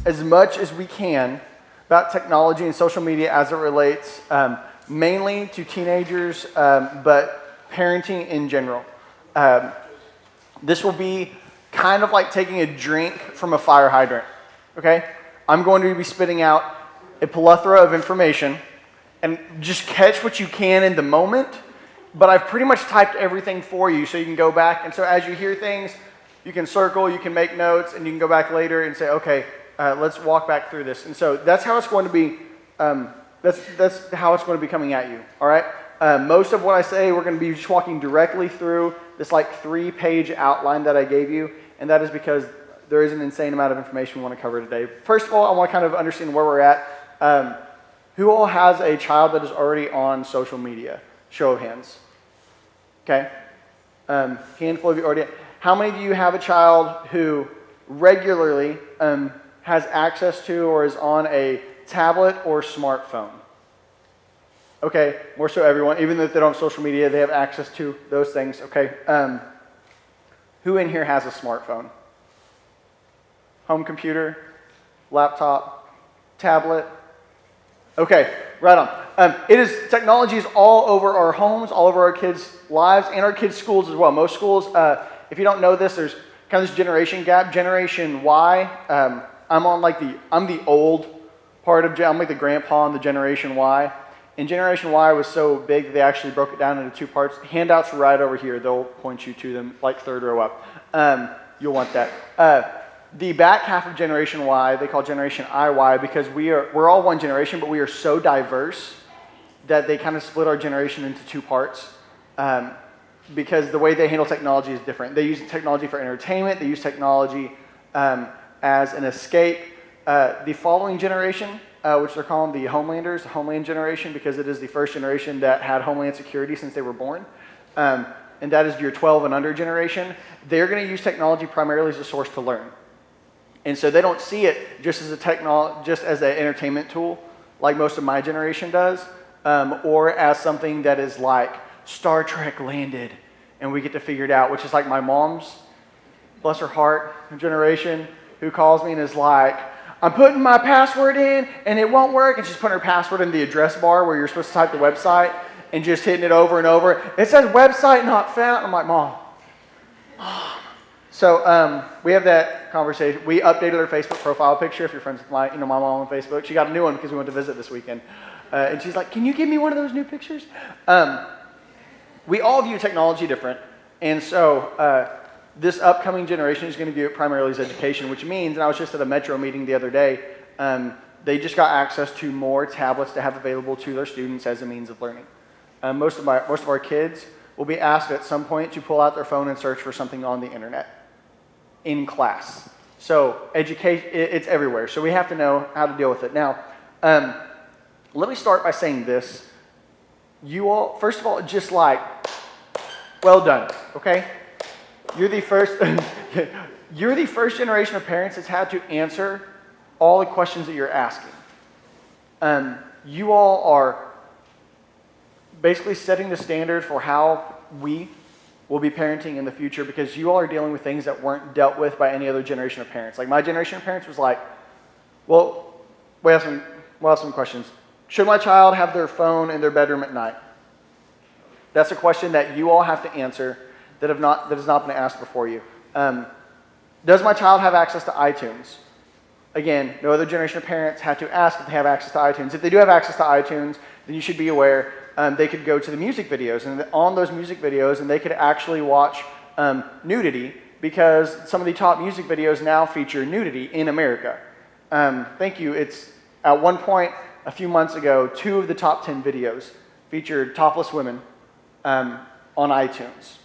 as much as we can about technology and social media as it relates mainly to teenagers, but parenting in general. This will be kind of like taking a drink from a fire hydrant, okay? I'm going to be spitting out a plethora of information and just catch what you can in the moment, but I've pretty much typed everything for you so you can go back. And so as you hear things, you can circle, you can make notes, and you can go back later and say, okay, let's walk back through this. And so that's how it's going to be, that's how it's going to be coming at you, all right? Most of what I say, we're going to be just walking directly through this like 3-page outline that I gave you, and that is because there is an insane amount of information we want to cover today. First of all, I want to kind of understand where we're at. Who all has a child that is already on social media? Show of hands. Okay. Handful of you already. How many of you have a child who regularly has access to or is on a tablet or smartphone? Okay, more so everyone. Even if they don't have social media, they have access to those things. Okay. Who in here has a smartphone? Home computer, laptop, tablet? Okay, right on. Technology is all over our homes, all over our kids' lives, and our kids' schools as well. Most schools, if you don't know this, there's kind of this generation gap. Generation Y, I'm the old part of, I'm like the grandpa on the Generation Y. And Generation Y was so big that they actually broke it down into 2 parts. Handouts right over here. They'll point you to them, like 3rd row up. You'll want that. The back half of Generation Y, they call Generation IY because we're all one generation, but we are so diverse that they kind of split our generation into 2 parts because the way they handle technology is different. They use technology for entertainment. They use technology as an escape. The following generation, which they're calling the Homelanders, the Homeland generation, because it is the first generation that had Homeland Security since they were born. And that is your 12 and under generation. They're going to use technology primarily as a source to learn. And so they don't see it just as just as an entertainment tool, like most of my generation does, or as something that is like Star Trek landed and we get to figure it out, which is like my mom's, bless her heart, generation, who calls me and is like, I'm putting my password in and it won't work, and she's putting her password in the address bar where you're supposed to type the website and just hitting it over and over. It says website not found. I'm like, Mom. So we have that conversation. We updated her Facebook profile picture. If you're friends with my mom on Facebook, she got a new one because we went to visit this weekend. And she's like, can you give me one of those new pictures? We all view technology different. And so this upcoming generation is going to view it primarily as education, which means, and I was just at a Metro meeting the other day, they just got access to more tablets to have available to their students as a means of learning. Most of our kids will be asked at some point to pull out their phone and search for something on the internet in class. So education, it's everywhere. So we have to know how to deal with it. Now, let me start by saying this. You all, first of all, just like, well done, okay? You're the first generation of parents that's had to answer all the questions that you're asking. You all are basically setting the standard for how we will be parenting in the future, because you all are dealing with things that weren't dealt with by any other generation of parents. Like my generation of parents was like, well, we have some questions. Should my child have their phone in their bedroom at night? That's a question that you all have to answer that has not been asked before you. Does my child have access to iTunes? Again, no other generation of parents had to ask if they have access to iTunes. If they do have access to iTunes, then you should be aware they could go to the music videos, and on those music videos, and they could actually watch nudity, because some of the top music videos now feature nudity in America. Thank you. It's at one point a few months ago, 2 of the top 10 videos featured topless women on iTunes.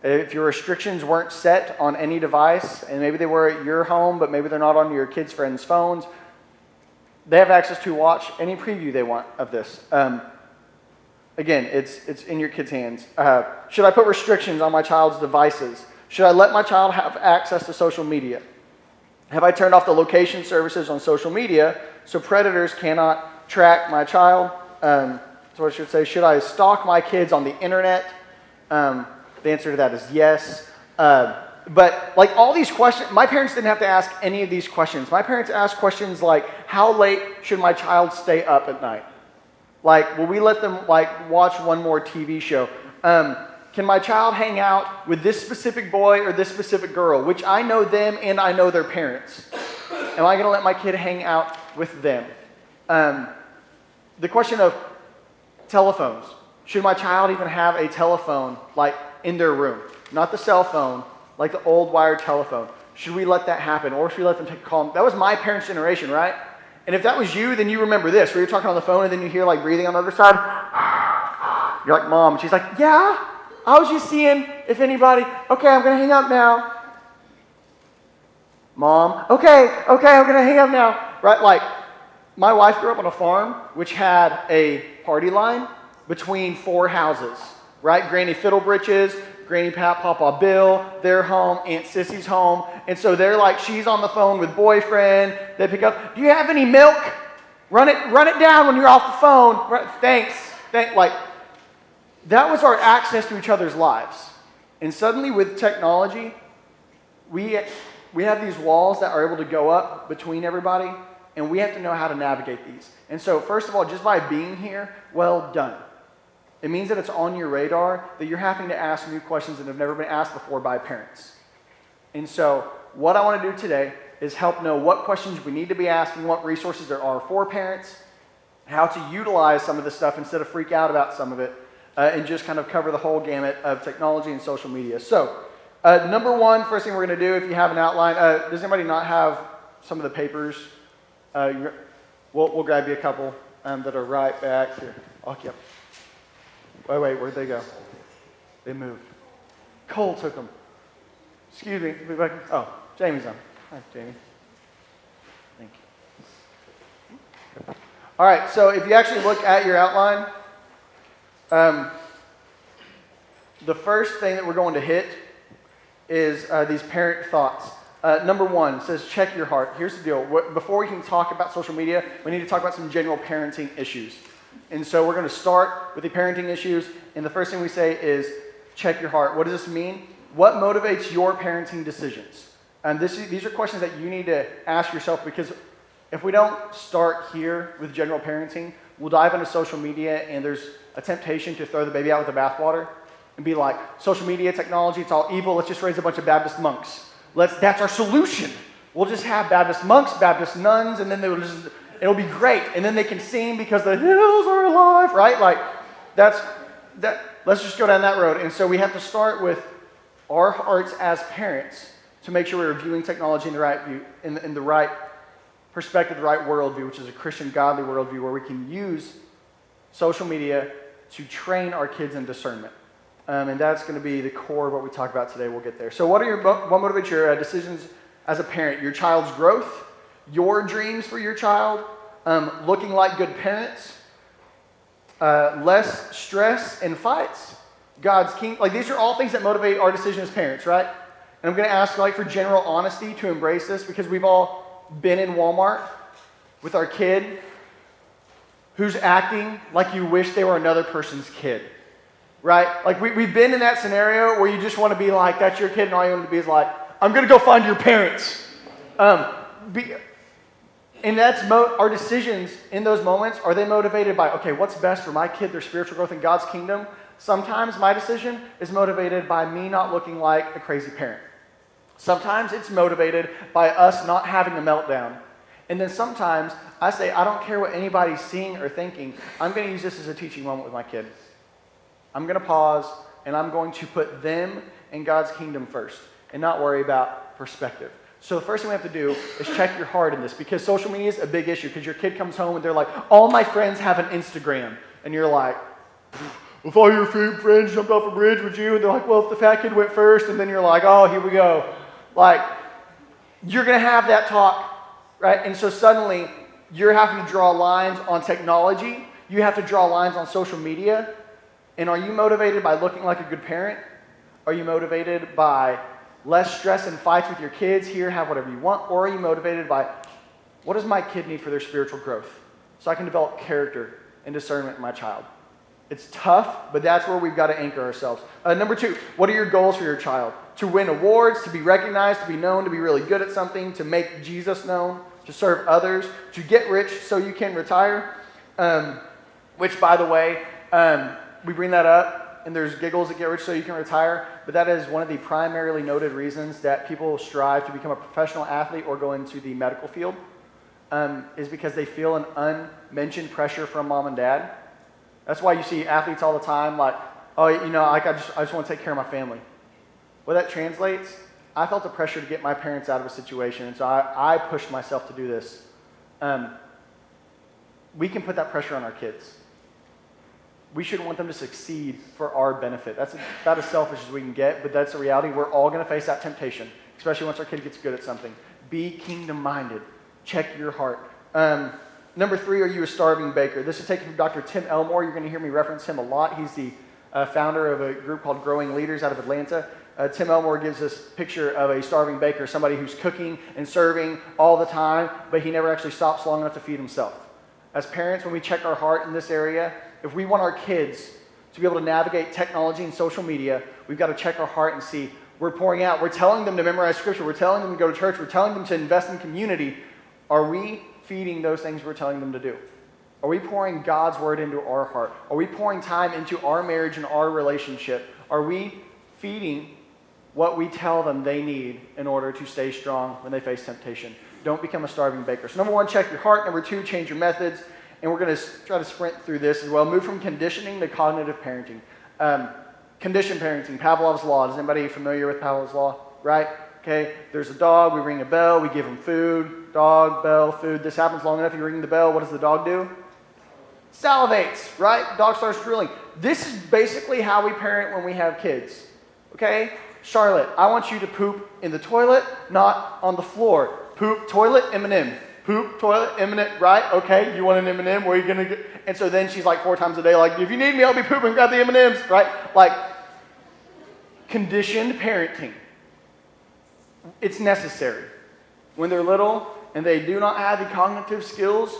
If your restrictions weren't set on any device, and maybe they were at your home, but maybe they're not on your kids' friends' phones, they have access to watch any preview they want of this. Again, it's in your kids' hands. Should I put restrictions on my child's devices? Should I let my child have access to social media? Have I turned off the location services on social media so predators cannot track my child? So I should say, should I stalk my kids on the internet? The answer to that is yes. But like all these questions, my parents didn't have to ask any of these questions. My parents asked questions like, how late should my child stay up at night? Like, will we let them like watch one more TV show? Can my child hang out with this specific boy or this specific girl, which I know them and I know their parents? Am I going to let my kid hang out with them? The question of telephones. Should my child even have a telephone like in their room? Not the cell phone, like the old wired telephone. Should we let that happen, or should we let them take a call? That was my parents' generation, right? And if that was you, then you remember this, where you're talking on the phone and then you hear like breathing on the other side. You're like, Mom. And she's like, yeah, I was just seeing if anybody, okay, I'm going to hang up now. Mom, okay, I'm going to hang up now. Right, like, my wife grew up on a farm which had a party line between 4 houses, right? Granny Fiddlebritches, Granny Pat, Papa Bill, their home, Aunt Sissy's home. And so they're like, she's on the phone with boyfriend. They pick up, do you have any milk? Run it down when you're off the phone. Thanks. Like, that was our access to each other's lives. And suddenly with technology, we have these walls that are able to go up between everybody, and we have to know how to navigate these. And so, first of all, just by being here, well done. It means that it's on your radar, that you're having to ask new questions that have never been asked before by parents. And so, what I want to do today is help know what questions we need to be asking, what resources there are for parents, how to utilize some of this stuff instead of freak out about some of it, and just kind of cover the whole gamut of technology and social media. So, number one, first thing we're going to do, if you have an outline, does anybody not have some of the papers? We'll grab you a couple that are right back here. Oh, yep. Wait, where'd they go? They moved. Cole took them. Excuse me. Oh, Jamie's on. Hi, Jamie. Thank you. All right, so if you actually look at your outline, the first thing that we're going to hit is these parent thoughts. Number one says, check your heart. Here's the deal. Before we can talk about social media, we need to talk about some general parenting issues. And so we're going to start with the parenting issues. And the first thing we say is, check your heart. What does this mean? What motivates your parenting decisions? And these are questions that you need to ask yourself, because if we don't start here with general parenting, we'll dive into social media and there's a temptation to throw the baby out with the bathwater and be like, social media, technology, it's all evil. Let's just raise a bunch of Baptist monks. That's our solution. We'll just have Baptist monks, Baptist nuns, and then it'll be great. And then they can sing because the hills are alive, right? Like, let's just go down that road. And so we have to start with our hearts as parents to make sure we're viewing technology in the right view, in the right perspective, the right worldview, which is a Christian, godly worldview, where we can use social media to train our kids in discernment. And that's going to be the core of what we talk about today. We'll get there. So what motivates your decisions as a parent? Your child's growth, your dreams for your child, looking like good parents, less stress and fights, God's kingdom. Like, these are all things that motivate our decision as parents, right? And I'm going to ask, like, for general honesty to embrace this, because we've all been in Walmart with our kid who's acting like you wish they were another person's kid. Right? Like, we've been in that scenario where you just want to be like, that's your kid, and all you want to be is like, I'm going to go find your parents. And that's our decisions in those moments. Are they motivated by, okay, what's best for my kid, their spiritual growth in God's kingdom? Sometimes my decision is motivated by me not looking like a crazy parent. Sometimes it's motivated by us not having a meltdown. And then sometimes I say, I don't care what anybody's seeing or thinking. I'm going to use this as a teaching moment with my kid. I'm going to pause, and I'm going to put them and God's kingdom first and not worry about perspective. So the first thing we have to do is check your heart in this, because social media is a big issue, because your kid comes home and they're like, all my friends have an Instagram. And you're like, if all your friends jumped off a bridge, would you? And they're like, well, if the fat kid went first. And then you're like, oh, here we go. Like, you're going to have that talk, right? And so suddenly you're having to draw lines on technology. You have to draw lines on social media. And are you motivated by looking like a good parent? Are you motivated by less stress and fights with your kids? Here, have whatever you want. Or are you motivated by, what does my kid need for their spiritual growth, so I can develop character and discernment in my child? It's tough, but that's where we've got to anchor ourselves. Number 2, what are your goals for your child? To win awards, to be recognized, to be known, to be really good at something, to make Jesus known, to serve others, to get rich so you can retire. Which, by the way, we bring that up, and there's giggles that get rich so you can retire, but that is one of the primarily noted reasons that people strive to become a professional athlete or go into the medical field, is because they feel an unmentioned pressure from mom and dad. That's why you see athletes all the time like, oh, like I just want to take care of my family. What that translates, I felt the pressure to get my parents out of a situation, and so I pushed myself to do this. We can put that pressure on our kids. We shouldn't want them to succeed for our benefit. That's about as selfish as we can get, but that's the reality. We're all going to face that temptation, especially once our kid gets good at something. Be kingdom-minded. Check your heart. Number 3, are you a starving baker? This is taken from Dr. Tim Elmore. You're going to hear me reference him a lot. He's the founder of a group called Growing Leaders out of Atlanta. Tim Elmore gives this picture of a starving baker, somebody who's cooking and serving all the time, but he never actually stops long enough to feed himself. As parents, when we check our heart in this area, if we want our kids to be able to navigate technology and social media, we've got to check our heart and see, we're pouring out, we're telling them to memorize scripture, we're telling them to go to church, we're telling them to invest in community. Are we feeding those things we're telling them to do? Are we pouring God's word into our heart? Are we pouring time into our marriage and our relationship? Are we feeding what we tell them they need in order to stay strong when they face temptation? Don't become a starving baker. So number 1, check your heart. Number 2, change your methods. And we're going to try to sprint through this as well. Move from conditioning to cognitive parenting. Conditioned parenting, Pavlov's law. Is anybody familiar with Pavlov's law? Right? Okay, there's a dog, we ring a bell, we give him food, dog, bell, food. This happens long enough, you ring the bell, what does the dog do? Salivates, right? Dog starts drooling. This is basically how we parent when we have kids. Okay? Charlotte, I want you to poop in the toilet, not on the floor. Poop, toilet, M&M. Poop, toilet, M&M, right? Okay, you want an M&M, where are you going to get? And so then she's like 4 times a day, like, if you need me, I'll be pooping, grab the M&Ms, right? Like, conditioned parenting. It's necessary. When they're little and they do not have the cognitive skills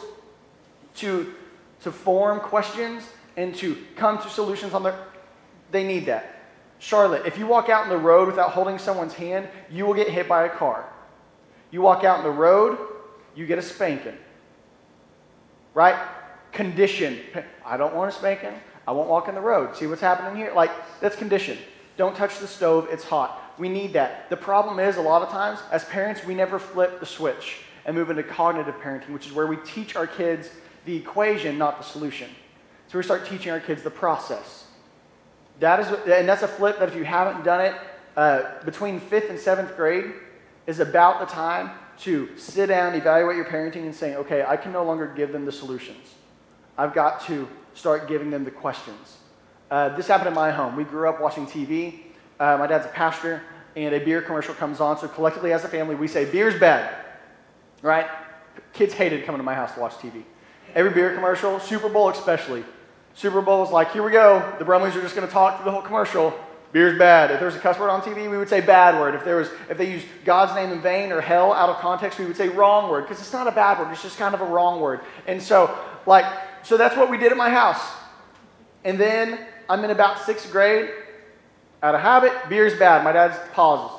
to form questions and to come to solutions on they need that. Charlotte, if you walk out in the road without holding someone's hand, you will get hit by a car. You walk out in the road, you get a spanking. Right? Condition. I don't want a spanking. I won't walk in the road. See what's happening here? Like, that's condition. Don't touch the stove. It's hot. We need that. The problem is, a lot of times, as parents, we never flip the switch and move into cognitive parenting, which is where we teach our kids the equation, not the solution. So we start teaching our kids the process. And that's a flip that if you haven't done it, between 5th and 7th grade is about the time to sit down, evaluate your parenting, and say, okay, I can no longer give them the solutions. I've got to start giving them the questions. This happened in my home. We grew up watching TV. My dad's a pastor, and a beer commercial comes on. So collectively as a family, we say, beer's bad, right? Kids hated coming to my house to watch TV. Every beer commercial, Super Bowl especially. Super Bowl is like, here we go. The Brumleys are just going to talk through the whole commercial. Beer's bad. If there was a cuss word on TV, we would say bad word. If they used God's name in vain or hell out of context, we would say wrong word, because it's not a bad word. It's just kind of a wrong word. And so that's what we did at my house. And then I'm in about 6th grade. Out of habit, beer's bad. My dad pauses.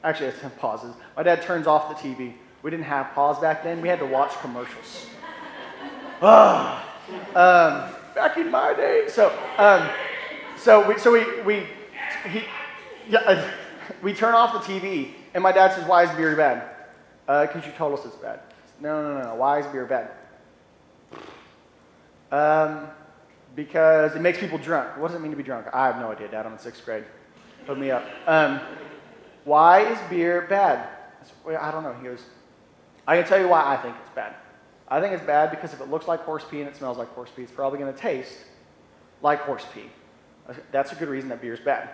Actually, it's pauses. My dad turns off the TV. We didn't have pause back then. We had to watch commercials. Back in my day. We turn off the TV, and my dad says, why is beer bad? Because you told us it's bad. No. Why is beer bad? Because it makes people drunk. What does it mean to be drunk? I have no idea, Dad. I'm in 6th grade. Put me up. Why is beer bad? I don't know. He goes, I can tell you why I think it's bad. I think it's bad because if it looks like horse pee and it smells like horse pee, it's probably going to taste like horse pee. That's a good reason that beer's bad.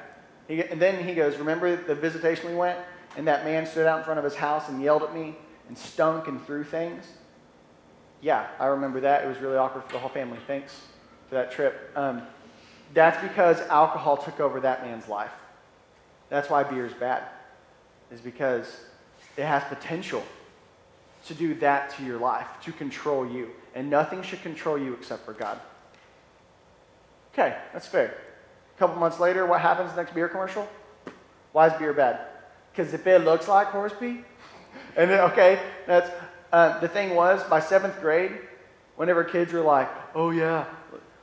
And then he goes, remember the visitation we went, and that man stood out in front of his house and yelled at me and stunk and threw things? Yeah, I remember that. It was really awkward for the whole family. Thanks for that trip. That's because alcohol took over that man's life. That's why beer is bad, is because it has potential to do that to your life, to control you. And nothing should control you except for God. Okay, that's fair. A couple months later, what happens next beer commercial? Why is beer bad? Because if it looks like horse pee, and then, okay, that's the thing was by 7th grade, whenever kids were like, "Oh yeah,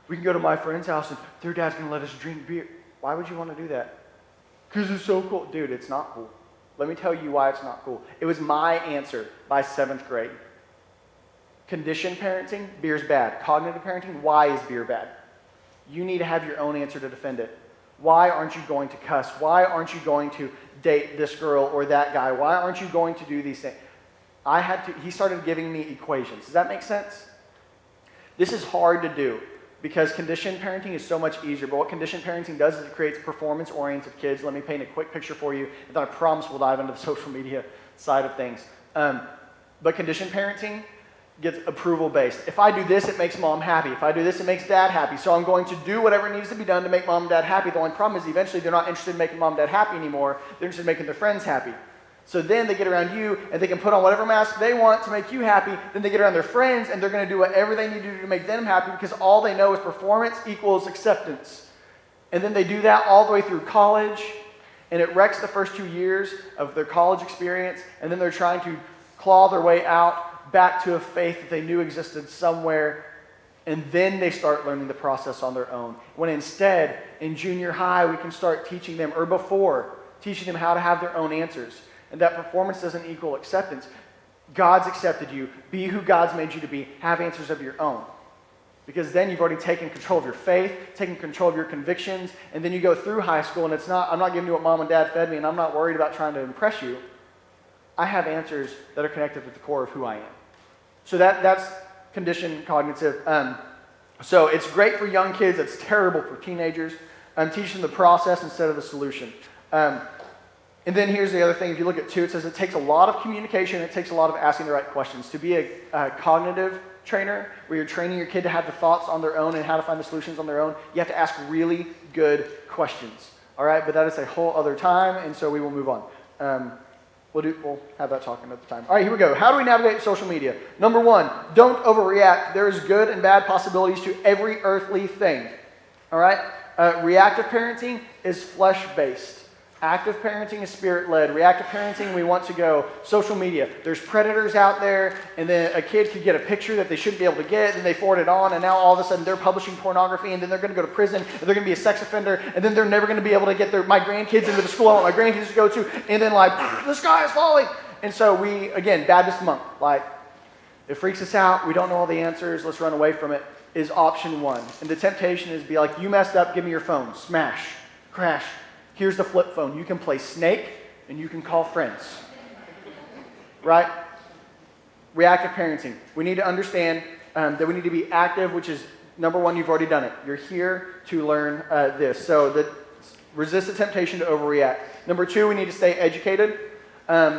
we can go to my friend's house and their dad's gonna let us drink beer," why would you want to do that? Because it's so cool, dude. It's not cool. Let me tell you why it's not cool. It was my answer by 7th grade. Conditioned parenting, beer's bad. Cognitive parenting, why is beer bad? You need to have your own answer to defend it. Why aren't you going to cuss? Why aren't you going to date this girl or that guy? Why aren't you going to do these things? He started giving me equations. Does that make sense? This is hard to do because conditioned parenting is so much easier. But what conditioned parenting does is it creates performance-oriented kids. Let me paint a quick picture for you, and then I promise we'll dive into the social media side of things. But conditioned parenting gets approval-based. If I do this, it makes mom happy. If I do this, it makes dad happy. So I'm going to do whatever needs to be done to make mom and dad happy. The only problem is eventually they're not interested in making mom and dad happy anymore. They're interested in making their friends happy. So then they get around you and they can put on whatever mask they want to make you happy. Then they get around their friends and they're going to do whatever they need to do to make them happy because all they know is performance equals acceptance. And then they do that all the way through college, and it wrecks the first 2 years of their college experience, and then they're trying to claw their way out back to a faith that they knew existed somewhere, and then they start learning the process on their own. When instead, in junior high, we can start teaching them, or before, teaching them how to have their own answers. And that performance doesn't equal acceptance. God's accepted you. Be who God's made you to be. Have answers of your own. Because then you've already taken control of your faith, taken control of your convictions, and then you go through high school, and I'm not giving you what mom and dad fed me, and I'm not worried about trying to impress you. I have answers that are connected with the core of who I am. So that's conditioned cognitive. So it's great for young kids. It's terrible for teenagers. Teach them the process instead of the solution. And then here's the other thing. If you look at 2, it says it takes a lot of communication. It takes a lot of asking the right questions. To be a cognitive trainer, where you're training your kid to have the thoughts on their own and how to find the solutions on their own, you have to ask really good questions. All right? But that is a whole other time, and so we will move on. We'll have that talk another time. All right, here we go. How do we navigate social media? Number 1, don't overreact. There is good and bad possibilities to every earthly thing. All right? Reactive parenting is flesh-based. Active parenting is spirit-led. Reactive parenting, we want to go social media. There's predators out there, and then a kid could get a picture that they shouldn't be able to get, and they forward it on, and now all of a sudden they're publishing pornography, and then they're going to go to prison, and they're going to be a sex offender, and then they're never going to be able to get my grandkids into the school I want my grandkids to go to, and then the sky is falling. And so we, again, Baptist monk, it freaks us out, we don't know all the answers, let's run away from it, is option 1. And the temptation is be like, you messed up, give me your phone, smash, crash. Here's the flip phone. You can play Snake, and you can call friends. Right? Reactive parenting. We need to understand that we need to be active, which is, number 1, you've already done it. You're here to learn this. So resist the temptation to overreact. Number 2, we need to stay educated,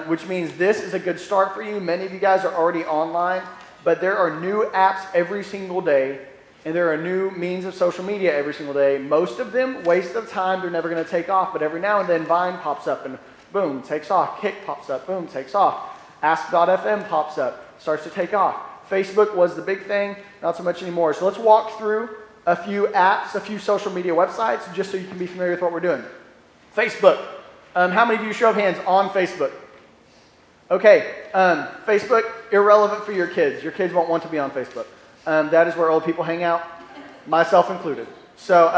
which means this is a good start for you. Many of you guys are already online, but there are new apps every single day. And there are new means of social media every single day. Most of them, waste of time, they're never going to take off. But every now and then, Vine pops up and boom, takes off. Kick pops up, boom, takes off. Ask.fm pops up, starts to take off. Facebook was the big thing, not so much anymore. So let's walk through a few apps, a few social media websites, just so you can be familiar with what we're doing. Facebook. How many of you, show of hands, on Facebook? Okay, Facebook, irrelevant for your kids. Your kids won't want to be on Facebook. That is where old people hang out, myself included. So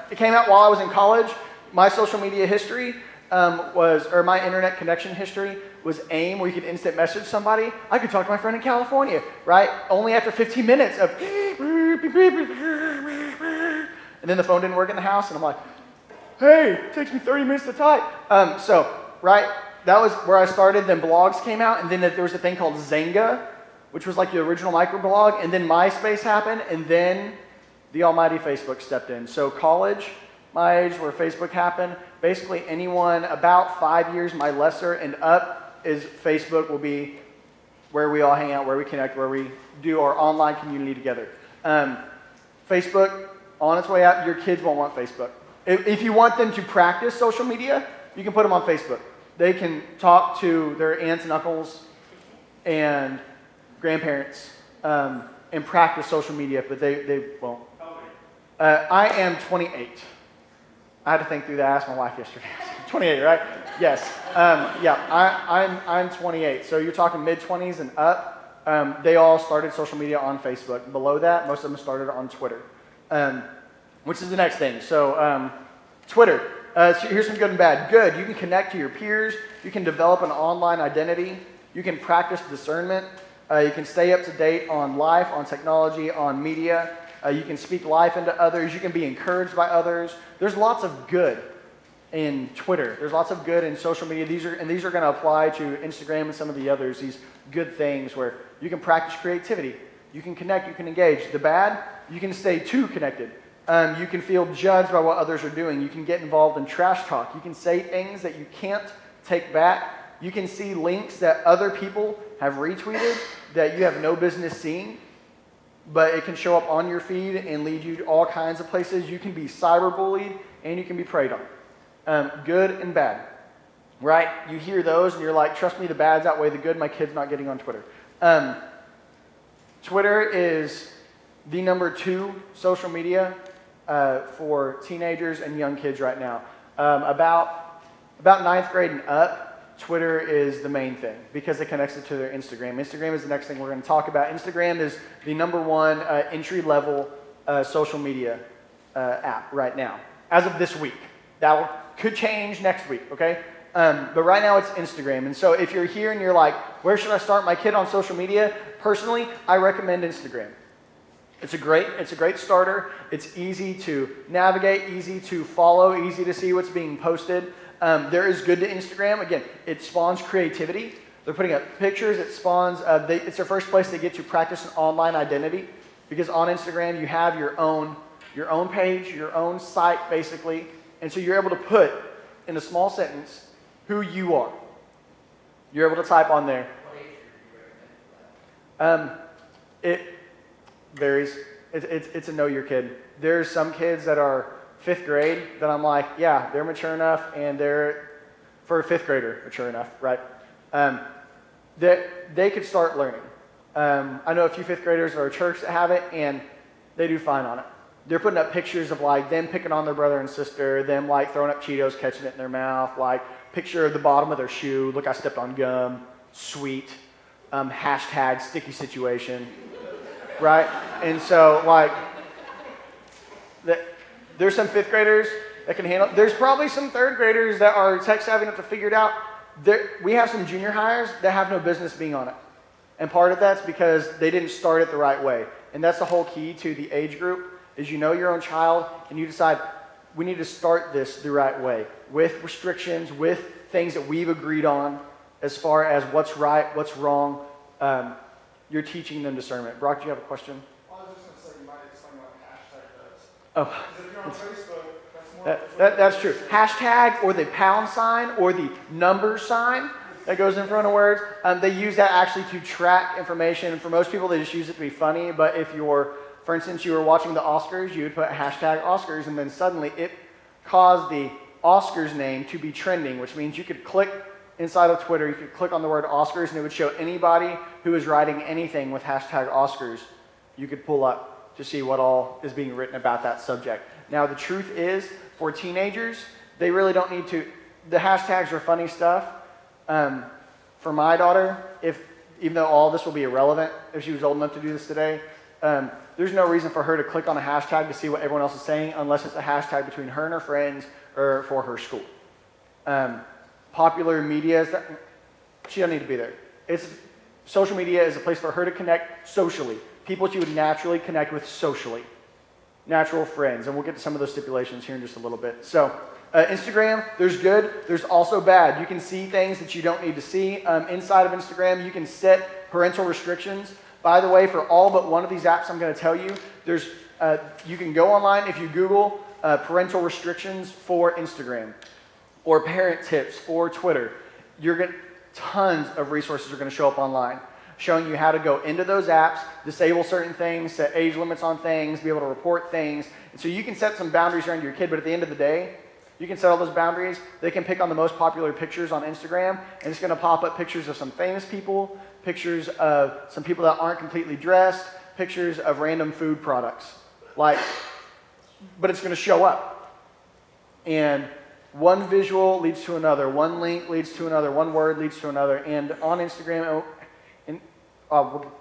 it came out while I was in college. My social media history my internet connection history was AIM, where you could instant message somebody. I could talk to my friend in California, right? Only after 15 minutes of and then the phone didn't work in the house, and I'm like, hey, it takes me 30 minutes to type. Right, that was where I started. Then blogs came out, and then there was a thing called Zynga, which was like the original microblog, and then MySpace happened, and then the almighty Facebook stepped in. So college, my age, where Facebook happened, basically anyone about 5 years, my lesser and up, is Facebook will be where we all hang out, where we connect, where we do our online community together. Facebook, on its way out, your kids won't want Facebook. If you want them to practice social media, you can put them on Facebook. They can talk to their aunts and uncles and grandparents and practice social media, but they won't. I am 28. I had to think through that. I asked my wife yesterday. 28, right? Yes. I'm 28. So you're talking mid-20s and up. They all started social media on Facebook. Below that, most of them started on Twitter, which is the next thing. So Twitter. So here's some good and bad. Good, you can connect to your peers. You can develop an online identity. You can practice discernment. You can stay up to date on life, on technology, on media. You can speak life into others. You can be encouraged by others. There's lots of good in Twitter. There's lots of good in social media. These are going to apply to Instagram and some of the others, these good things where you can practice creativity. You can connect. You can engage. The bad, you can stay too connected. You can feel judged by what others are doing. You can get involved in trash talk. You can say things that you can't take back. You can see links that other people have retweeted that you have no business seeing, but it can show up on your feed and lead you to all kinds of places. You can be cyberbullied and you can be preyed on. Good and bad, right? You hear those and you're like, trust me, the bads outweigh the good. My kid's not getting on Twitter. Twitter is the number 2 social media for teenagers and young kids right now. About 9th grade and up, Twitter is the main thing because it connects it to their Instagram. Instagram is the next thing we're going to talk about. Instagram is the number 1 entry-level social media app right now, as of this week. That could change next week, okay? But right now it's Instagram. And so if you're here and you're like, where should I start my kid on social media? Personally, I recommend Instagram. It's a great starter. It's easy to navigate, easy to follow, easy to see what's being posted. There is good to Instagram. Again, it spawns creativity. They're putting up pictures. It spawns. It's their first place they get to practice an online identity, because on Instagram you have your own page, your own site, basically, and so you're able to put in a small sentence who you are. You're able to type on there. What age do you recommend for that? It varies. It's a know your kid. There's some kids that are 5th grade that I'm like, yeah, they're mature enough, and they're, for a 5th grader, mature enough, right? That they could start learning. I know a few 5th graders at our church that have it, and they do fine on it. They're putting up pictures of like them picking on their brother and sister, them like throwing up Cheetos, catching it in their mouth, like picture of the bottom of their shoe, look, I stepped on gum, sweet, hashtag sticky situation, right? And so like, there's some 5th graders that can handle it. There's probably some 3rd graders that are tech savvy enough to figure it out. We have some junior hires that have no business being on it. And part of that's because they didn't start it the right way. And that's the whole key to the age group, is you know your own child and you decide, we need to start this the right way, with restrictions, with things that we've agreed on as far as what's right, what's wrong. You're teaching them discernment. Brock, do you have a question? Well, I was just going to say, you might explain what hashtag does. Oh. Because if you're on Facebook, that's more That's true. Hashtag or the pound sign or the number sign that goes in front of words. They use that actually to track information. And for most people, they just use it to be funny. But if for instance, you were watching the Oscars, you would put hashtag Oscars, and then suddenly it caused the Oscars name to be trending, which means you could click inside of Twitter, you could click on the word Oscars, and it would show anybody who is writing anything with hashtag Oscars. You could pull up to see what all is being written about that subject. Now, the truth is, for teenagers, they really don't need to. The hashtags are funny stuff. For my daughter, even though all this will be irrelevant if she was old enough to do this today, there's no reason for her to click on a hashtag to see what everyone else is saying unless it's a hashtag between her and her friends or for her school. Popular media, she doesn't need to be there. Social media is a place for her to connect socially. People she would naturally connect with socially. Natural friends. And we'll get to some of those stipulations here in just a little bit. So, Instagram, there's good. There's also bad. You can see things that you don't need to see. Inside of Instagram, you can set parental restrictions. By the way, for all but one of these apps I'm going to tell you, you can go online if you Google parental restrictions for Instagram or parent tips for Twitter. Tons of resources are going to show up online showing you how to go into those apps, disable certain things, set age limits on things, be able to report things. And so you can set some boundaries around your kid, but at the end of the day, you can set all those boundaries. They can pick on the most popular pictures on Instagram, and it's going to pop up pictures of some famous people, pictures of some people that aren't completely dressed, pictures of random food products. Like, but it's going to show up. And one visual leads to another, one link leads to another, one word leads to another. And on Instagram, we'll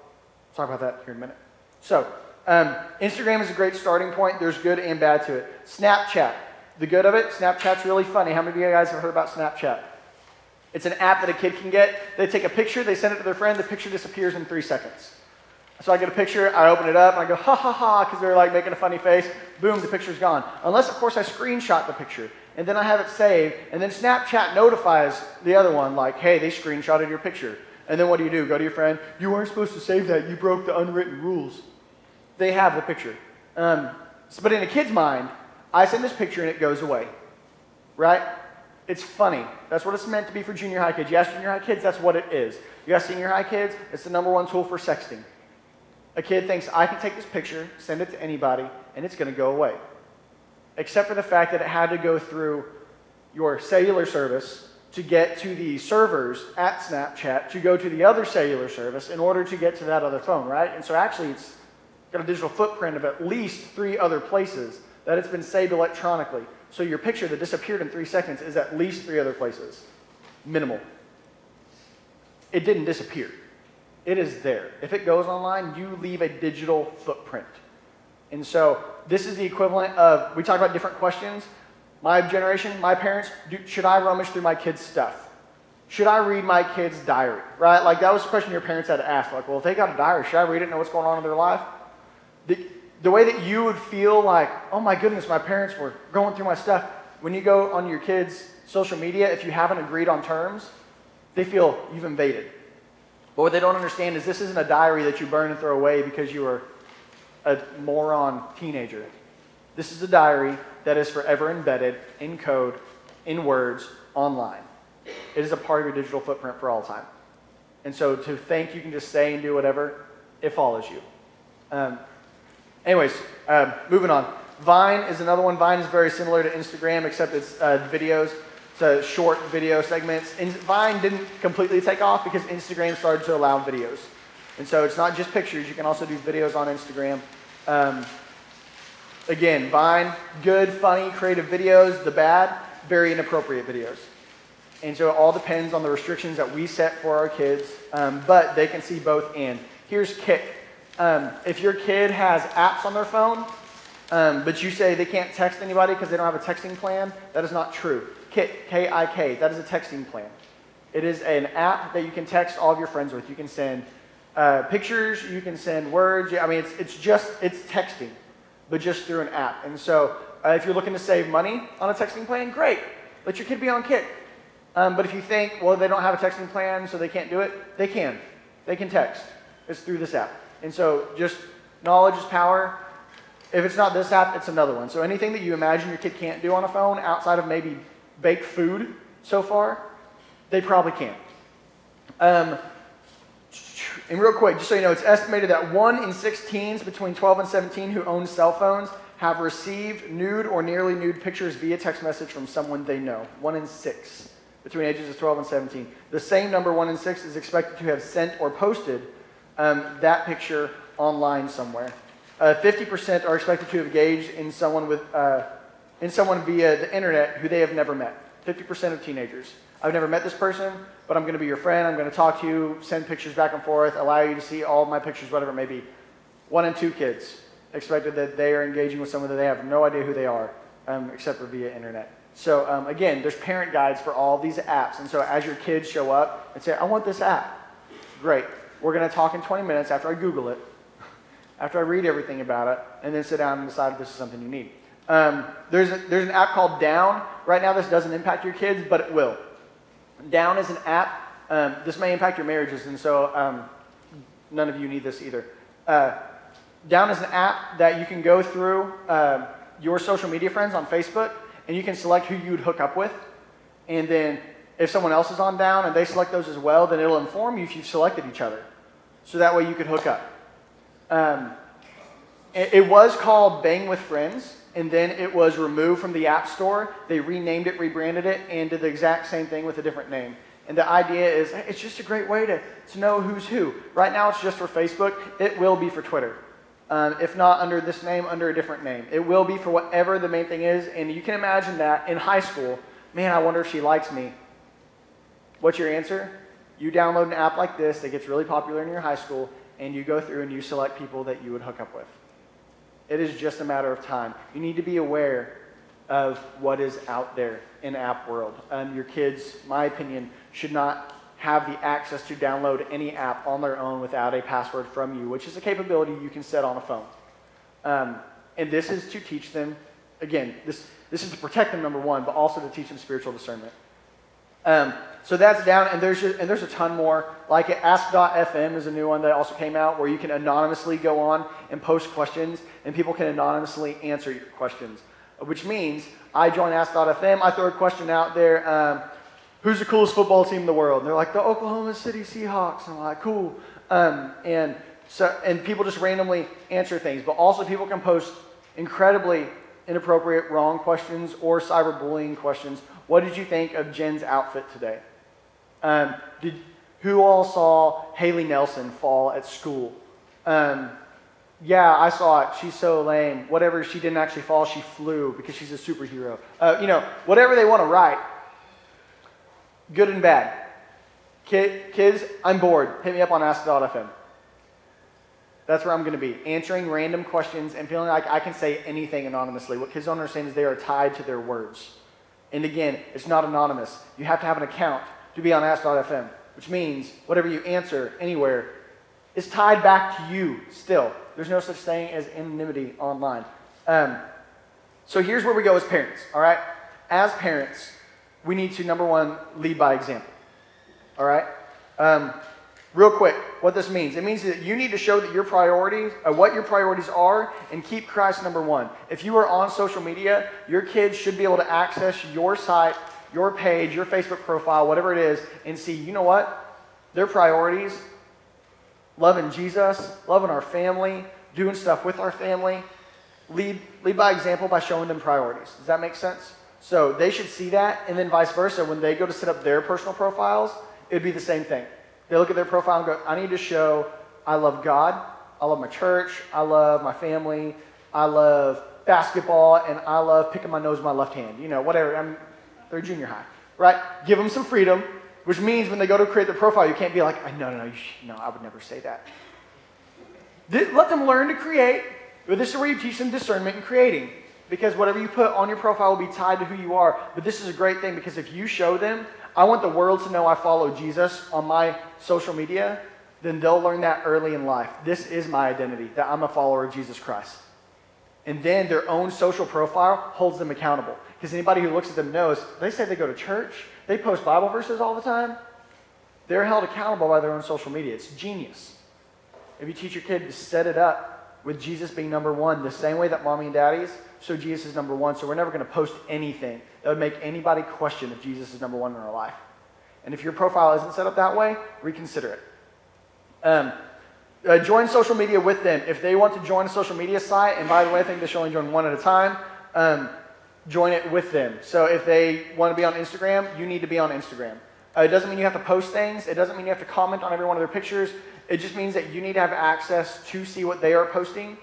talk about that here in a minute. So, Instagram is a great starting point. There's good and bad to it. Snapchat. The good of it, Snapchat's really funny. How many of you guys have heard about Snapchat? It's an app that a kid can get. They take a picture, they send it to their friend, the picture disappears in 3 seconds. So I get a picture, I open it up, and I go, ha ha ha, because they're like making a funny face. Boom, the picture's gone. Unless, of course, I screenshot the picture, and then I have it saved, and then Snapchat notifies the other one, like, hey, they screenshotted your picture. And then what do? Go to your friend, you weren't supposed to save that, you broke the unwritten rules. They have the picture. But in a kid's mind, I send this picture and it goes away, right? It's funny. That's what it's meant to be for junior high kids. You ask junior high kids, that's what it is. You ask senior high kids, it's the #1 tool for sexting. A kid thinks, I can take this picture, send it to anybody, and it's going to go away. Except for the fact that it had to go through your cellular service to get to the servers at Snapchat, to go to the other cellular service in order to get to that other phone, right? And so actually it's got a digital footprint of at least 3 other places that it's been saved electronically. So your picture that disappeared in 3 seconds is at least 3 other places. Minimal. It didn't disappear. It is there. If it goes online, you leave a digital footprint. And so this is the equivalent of, we talk about different questions. My generation, my parents, should I rummage through my kids' stuff? Should I read my kids' diary? Right? Like that was the question your parents had to ask. Like, well, if they got a diary, should I read it and know what's going on in their life? The way that you would feel like, oh my goodness, my parents were going through my stuff. When you go on your kids' social media, if you haven't agreed on terms, they feel you've invaded. But what they don't understand is this isn't a diary that you burn and throw away because you were a moron teenager. This is a diary that is forever embedded in code, in words, online. It is a part of your digital footprint for all time. And so to think you can just say and do whatever, it follows you. Moving on. Vine is another one. Vine is very similar to Instagram, except it's videos. It's short video segments. And Vine didn't completely take off because Instagram started to allow videos. And so it's not just pictures. You can also do videos on Instagram. Again, Vine, good, funny, creative videos. The bad, very inappropriate videos. And so it all depends on the restrictions that we set for our kids. But they can see both and. Here's Kick. If your kid has apps on their phone, but you say they can't text anybody because they don't have a texting plan, that is not true. Kik, K-I-K, that is a texting plan. It is an app that you can text all of your friends with. You can send pictures, you can send words. I mean, it's texting, but just through an app. And so if you're looking to save money on a texting plan, great. Let your kid be on Kik. But if you think, well, they don't have a texting plan, so they can't do it, they can. They can text. It's through this app. And so just knowledge is power. If it's not this app, it's another one. So anything that you imagine your kid can't do on a phone outside of maybe bake food so far, they probably can. And real quick, just so you know, it's estimated that 1 in 6 teens between 12 and 17 who own cell phones have received nude or nearly nude pictures via text message from someone they know. 1 in 6 between ages of 12 and 17. The same number, 1 in 6, is expected to have sent or posted that picture online somewhere. 50% are expected to have engaged in someone via the internet who they have never met. 50% of teenagers. I've never met this person, but I'm going to be your friend. I'm going to talk to you, send pictures back and forth, allow you to see all of my pictures, whatever it may be. 1 in 2 kids expected that they are engaging with someone that they have no idea who they are, except for via internet. So again, there's parent guides for all these apps. And so as your kids show up and say, I want this app, great. We're going to talk in 20 minutes after I Google it, after I read everything about it, and then sit down and decide if this is something you need. There's an app called Down. Right now this doesn't impact your kids, but it will. Down is an app. This may impact your marriages, and so none of you need this either. Down is an app that you can go through your social media friends on Facebook, and you can select who you would hook up with. And then if someone else is on Down and they select those as well, then it'll inform you if you've selected each other. So that way you could hook up. It was called Bang with Friends, and then it was removed from the App Store. They renamed it, rebranded it, and did the exact same thing with a different name. And the idea is, it's just a great way to know who's who. Right now it's just for Facebook. It will be for Twitter. If not under this name, under a different name. It will be for whatever the main thing is. And you can imagine that in high school, man, I wonder if she likes me. What's your answer? You download an app like this that gets really popular in your high school, and you go through and you select people that you would hook up with. It is just a matter of time. You need to be aware of what is out there in app world. Your kids, my opinion, should not have the access to download any app on their own without a password from you, which is a capability you can set on a phone. And this is to teach them, again, this is to protect them, number one, but also to teach them spiritual discernment. So that's down, and there's a ton more. Like Ask.fm is a new one that also came out where you can anonymously go on and post questions, and people can anonymously answer your questions. Which means I join Ask.fm, I throw a question out there, who's the coolest football team in the world? And they're like, the Oklahoma City Seahawks. And I'm like, cool. And people just randomly answer things. But also people can post incredibly inappropriate, wrong questions or cyberbullying questions. What did you think of Jen's outfit today? Who all saw Haley Nelson fall at school? Yeah, I saw it. She's so lame. Whatever, she didn't actually fall. She flew because she's a superhero. Whatever they want to write. Good and bad. Kids, I'm bored. Hit me up on Ask.fm. That's where I'm going to be. Answering random questions and feeling like I can say anything anonymously. What kids don't understand is they are tied to their words. And again, it's not anonymous. You have to have an account to be on Ask.fm, which means whatever you answer anywhere is tied back to you still. There's no such thing as anonymity online. So here's where we go as parents, all right? As parents, we need to, number one, lead by example, all right? Real quick, what this means. It means that you need to show that your priorities, what your priorities are, and keep Christ number one. If you are on social media, your kids should be able to access your site, your page, your Facebook profile, whatever it is, and see, you know what? Their priorities, loving Jesus, loving our family, doing stuff with our family, lead by example by showing them priorities. Does that make sense? So they should see that, and then vice versa. When they go to set up their personal profiles, it would be the same thing. They look at their profile and go, I need to show I love God, I love my church, I love my family, I love basketball, and I love picking my nose with my left hand. Whatever. They're junior high, right? Give them some freedom, which means when they go to create their profile, you can't be like, no, I would never say that. Let them learn to create. This is where you teach them discernment and creating. Because whatever you put on your profile will be tied to who you are. But this is a great thing because if you show them, I want the world to know I follow Jesus on my social media, then they'll learn that early in life. This is my identity, that I'm a follower of Jesus Christ. And then their own social profile holds them accountable. Because anybody who looks at them knows, they say they go to church, they post Bible verses all the time. They're held accountable by their own social media. It's genius. If you teach your kid to set it up with Jesus being number one, the same way that mommy and daddy's, so Jesus is number one. So we're never going to post anything that would make anybody question if Jesus is number one in our life. And if your profile isn't set up that way, reconsider it. Join social media with them. If they want to join a social media site, and by the way, I think they should only join one at a time, join it with them. So if they want to be on Instagram, you need to be on Instagram. It doesn't mean you have to post things. It doesn't mean you have to comment on every one of their pictures. It just means that you need to have access to see what they are posting,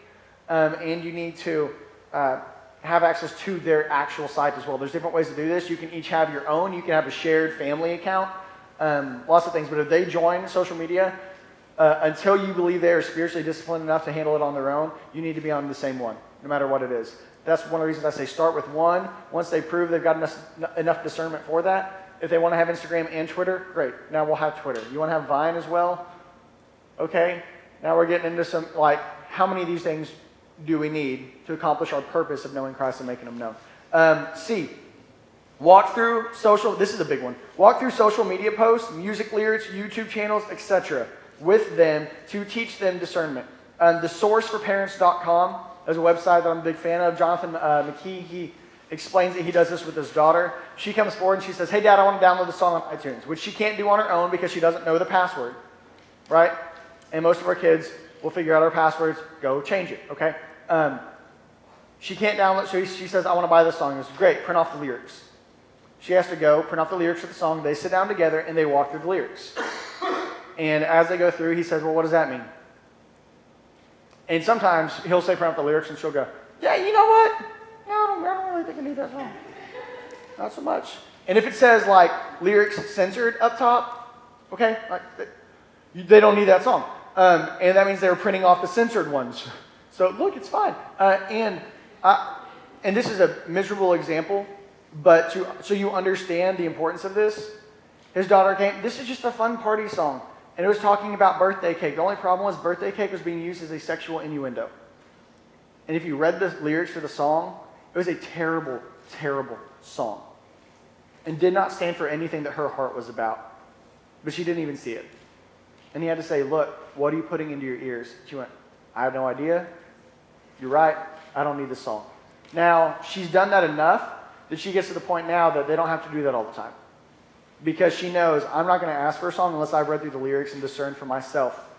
and you need to have access to their actual site as well. There's different ways to do this. You can each have your own. You can have a shared family account, lots of things. But if they join social media, until you believe they are spiritually disciplined enough to handle it on their own, you need to be on the same one, no matter what it is. That's one of the reasons I say start with one. Once they prove they've got enough discernment for that, if they want to have Instagram and Twitter, great. Now we'll have Twitter. You want to have Vine as well? Okay. Now we're getting into some, how many of these things do we need to accomplish our purpose of knowing Christ and making him known? C, walk through social, this is a big one, walk through social media posts, music lyrics, YouTube channels, etc. with them to teach them discernment. TheSourceForParents.com is a website that I'm a big fan of. Jonathan McKee, he explains that he does this with his daughter. She comes forward and she says, hey, Dad, I want to download the song on iTunes, which she can't do on her own because she doesn't know the password, right? And most of our kids will figure out our passwords, go change it, okay? She can't download, so she says, I want to buy this song. It's great, print off the lyrics. She has to go, print off the lyrics of the song. They sit down together and they walk through the lyrics. And as they go through, he says, well, what does that mean? And sometimes he'll say front the lyrics and she'll go, yeah, you know what? No, I don't really think I need that song. Not so much. And if it says like lyrics censored up top, okay, like, they don't need that song. And that means they were printing off the censored ones. So look, it's fine. And this is a miserable example, but so you understand the importance of this. His daughter came, this is just a fun party song. And it was talking about birthday cake. The only problem was birthday cake was being used as a sexual innuendo. And if you read the lyrics to the song, it was a terrible, terrible song. And did not stand for anything that her heart was about. But she didn't even see it. And he had to say, look, what are you putting into your ears? She went, I have no idea. You're right. I don't need this song. Now, she's done that enough that she gets to the point now that they don't have to do that all the time. Because she knows, I'm not going to ask for a song unless I've read through the lyrics and discerned for myself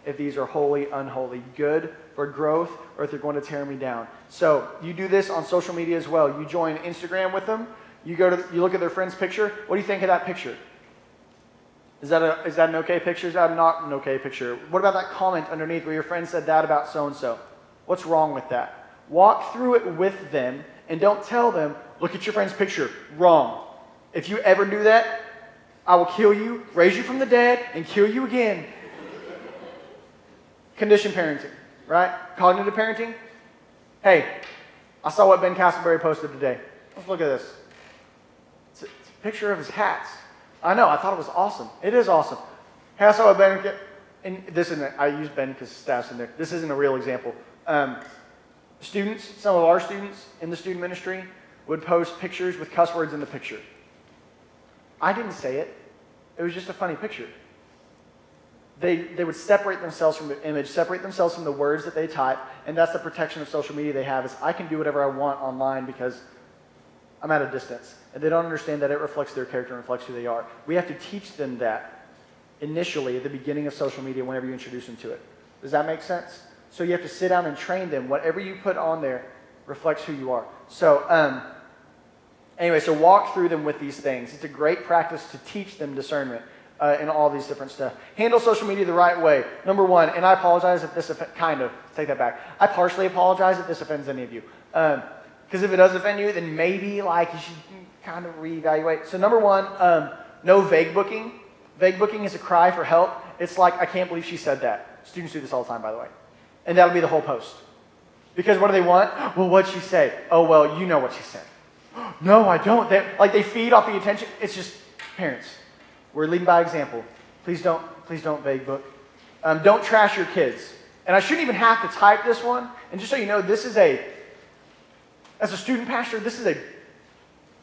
if these are holy, unholy, good for growth, or if they're going to tear me down. So you do this on social media as well. You join Instagram with them. You look at their friend's picture. What do you think of that picture? Is that an okay picture? Is that not an okay picture? What about that comment underneath where your friend said that about so-and-so? What's wrong with that? Walk through it with them and don't tell them, look at your friend's picture. Wrong. If you ever do that, I will kill you, raise you from the dead, and kill you again. Conditioned parenting, right? Cognitive parenting. Hey, I saw what Ben Castleberry posted today. Let's look at this. It's a picture of his hats. I know, I thought it was awesome. It is awesome. Hey, I saw what Ben, and this isn't, I use Ben because staff's in there. This isn't a real example. Students, some of our students in the student ministry would post pictures with cuss words in the picture. I didn't say it. It was just a funny picture. They would separate themselves from the image, separate themselves from the words that they type, and that's the protection of social media they have, is I can do whatever I want online because I'm at a distance. And they don't understand that it reflects their character and reflects who they are. We have to teach them that initially at the beginning of social media whenever you introduce them to it. Does that make sense? So you have to sit down and train them. Whatever you put on there reflects who you are. So, anyway, so walk through them with these things. It's a great practice to teach them discernment and all these different stuff. Handle social media the right way. Number one, and I apologize if this take that back. I partially apologize if this offends any of you. Because if it does offend you, then maybe you should kind of reevaluate. So number one, no vague booking. Vague booking is a cry for help. It's like, I can't believe she said that. Students do this all the time, by the way. And that'll be the whole post. Because what do they want? Well, what'd she say? Oh, well, you know what she said. No, I don't. They feed off the attention. It's just, parents, we're leading by example. Please don't vague book. Don't trash your kids. And I shouldn't even have to type this one. And just so you know, as a student pastor, this is a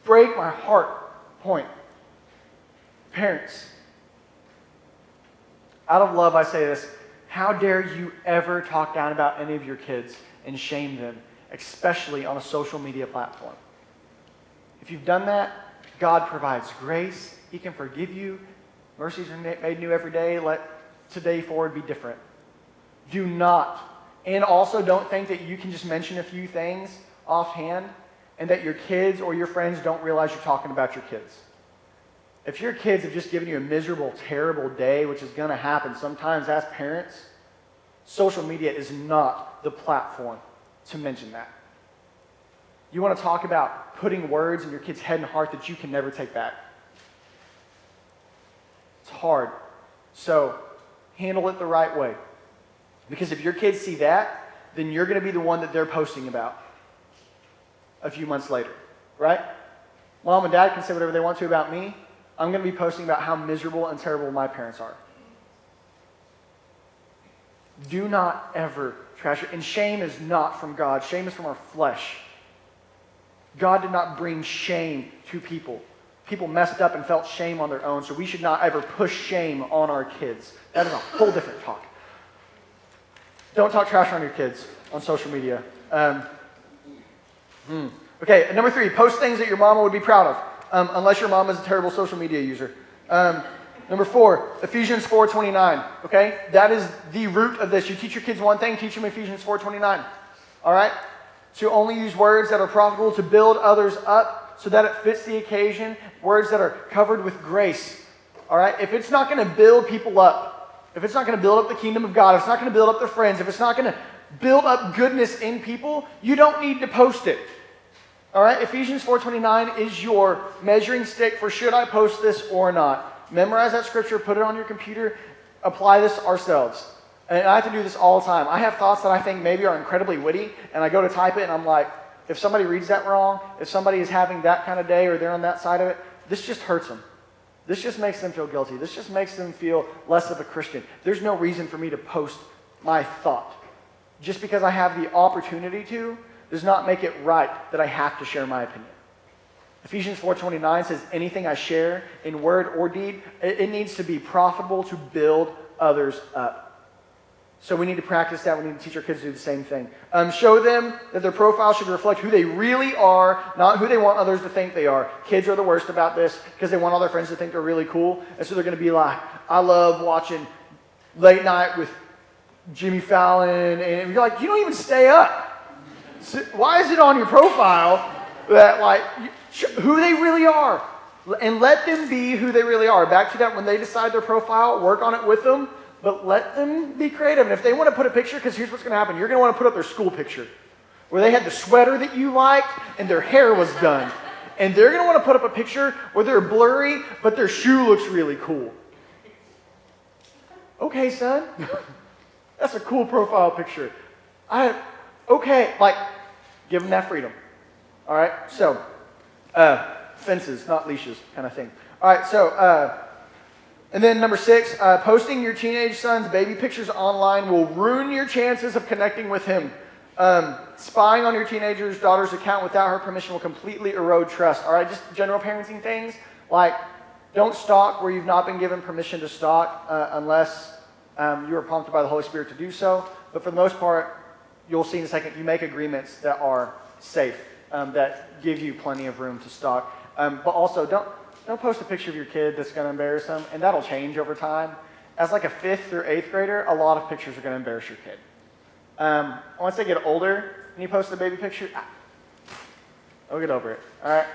break my heart point. Parents, out of love I say this, how dare you ever talk down about any of your kids and shame them, especially on a social media platform. If you've done that, God provides grace. He can forgive you. Mercies are made new every day. Let today forward be different. Do not. And also don't think that you can just mention a few things offhand and that your kids or your friends don't realize you're talking about your kids. If your kids have just given you a miserable, terrible day, which is going to happen sometimes as parents, social media is not the platform to mention that. You want to talk about putting words in your kid's head and heart that you can never take back. It's hard. So handle it the right way. Because if your kids see that, then you're going to be the one that they're posting about a few months later, right? Mom and dad can say whatever they want to about me. I'm going to be posting about how miserable and terrible my parents are. Do not ever trash it. And shame is not from God. Shame is from our flesh. God did not bring shame to people. People messed up and felt shame on their own, so we should not ever push shame on our kids. That is a whole different talk. Don't talk trash on your kids on social media. Okay, number 3, post things that your mama would be proud of, unless your mom is a terrible social media user. Number 4, Ephesians 4:29. Okay, that is the root of this. You teach your kids one thing, teach them Ephesians 4:29. All right, to only use words that are profitable to build others up, so that it fits the occasion. Words that are covered with grace. All right, if it's not going to build people up, if it's not going to build up the kingdom of God, if it's not going to build up their friends, if it's not going to build up goodness in people, you don't need to post it. All right, Ephesians 4:29 is your measuring stick for should I post this or not. Memorize that scripture, put it on your computer, apply this ourselves. And I have to do this all the time. I have thoughts that I think maybe are incredibly witty, and I go to type it, and I'm like, if somebody reads that wrong, if somebody is having that kind of day or they're on that side of it, this just hurts them. This just makes them feel guilty. This just makes them feel less of a Christian. There's no reason for me to post my thought. Just because I have the opportunity to does not make it right that I have to share my opinion. Ephesians 4:29 says anything I share in word or deed, it needs to be profitable to build others up. So we need to practice that. We need to teach our kids to do the same thing. Show them that their profile should reflect who they really are, not who they want others to think they are. Kids are the worst about this because they want all their friends to think they're really cool. And so they're going to be like, I love watching Late Night with Jimmy Fallon. And you're like, you don't even stay up. So why is it on your profile that, like, who they really are? And let them be who they really are. Back to that, when they decide their profile, work on it with them. But let them be creative. And if they want to put a picture, because here's what's going to happen. You're going to want to put up their school picture where they had the sweater that you liked and their hair was done. And they're going to want to put up a picture where they're blurry, but their shoe looks really cool. Okay, son. That's a cool profile picture. Okay, like, give them that freedom. All right? So, fences, not leashes kind of thing. All right, so... And then number 6, posting your teenage son's baby pictures online will ruin your chances of connecting with him. Spying on your teenager's daughter's account without her permission will completely erode trust. All right, just general parenting things, like don't stalk where you've not been given permission to stalk unless you are prompted by the Holy Spirit to do so. But for the most part, you'll see in a second, you make agreements that are safe, that give you plenty of room to stalk. But also, don't post a picture of your kid that's going to embarrass them, and that'll change over time. As like a 5th or 8th grader, a lot of pictures are going to embarrass your kid. Once they get older, and you post a baby picture, they'll get over it. All right,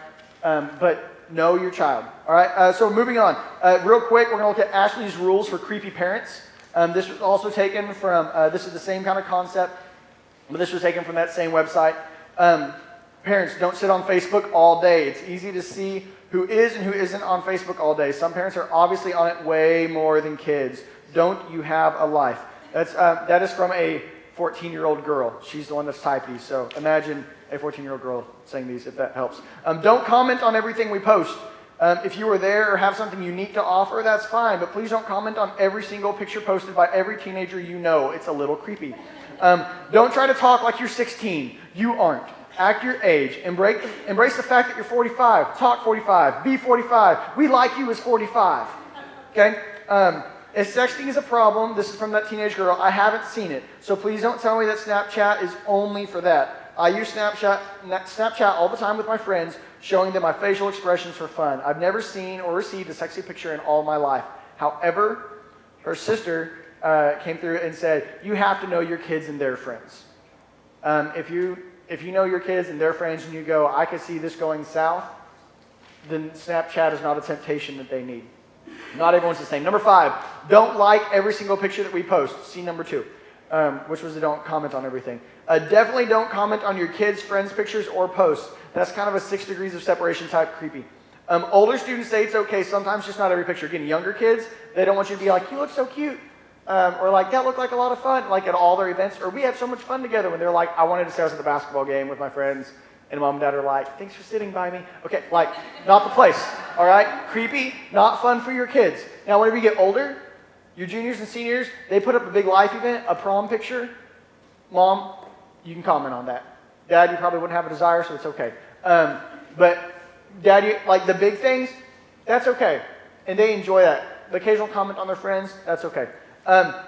but know your child. All right. So moving on, real quick, we're going to look at Ashley's rules for creepy parents. This was also taken from. This is the same kind of concept, but this was taken from that same website. Parents, don't sit on Facebook all day. It's easy to see who is and who isn't on Facebook all day. Some parents are obviously on it way more than kids. Don't you have a life? That is from a 14-year-old girl. She's the one that's typed these. So imagine a 14-year-old girl saying these, if that helps. Don't comment on everything we post. If you were there or have something unique to offer, that's fine. But please don't comment on every single picture posted by every teenager you know. It's a little creepy. Don't try to talk like you're 16. You aren't. Act your age. Embrace the fact that you're 45. Talk 45. Be 45. We like you as 45. Okay? If sexting is a problem, this is from that teenage girl, I haven't seen it. So please don't tell me that Snapchat is only for that. I use Snapchat all the time with my friends, showing them my facial expressions for fun. I've never seen or received a sexy picture in all my life. However, her sister came through and said, you have to know your kids and their friends. If you know your kids and their friends and you go, I could see this going south, then Snapchat is not a temptation that they need. Not everyone's the same. Number 5, don't like every single picture that we post. See number 2, which was the don't comment on everything. Definitely don't comment on your kids' friends' pictures or posts. That's kind of a 6 degrees of separation type creepy. Older students say it's okay, sometimes just not every picture. Again, younger kids, they don't want you to be like, you look so cute. Or like, that looked like a lot of fun, like at all their events. Or we had so much fun together when they're like, I wanted to say I was at the basketball game with my friends. And mom and dad are like, thanks for sitting by me. Okay, like, not the place, all right? Creepy, not fun for your kids. Now, whenever you get older, your juniors and seniors, they put up a big life event, a prom picture. Mom, you can comment on that. Dad, you probably wouldn't have a desire, so it's okay. But dad, like the big things, that's okay. And they enjoy that. The occasional comment on their friends, that's okay.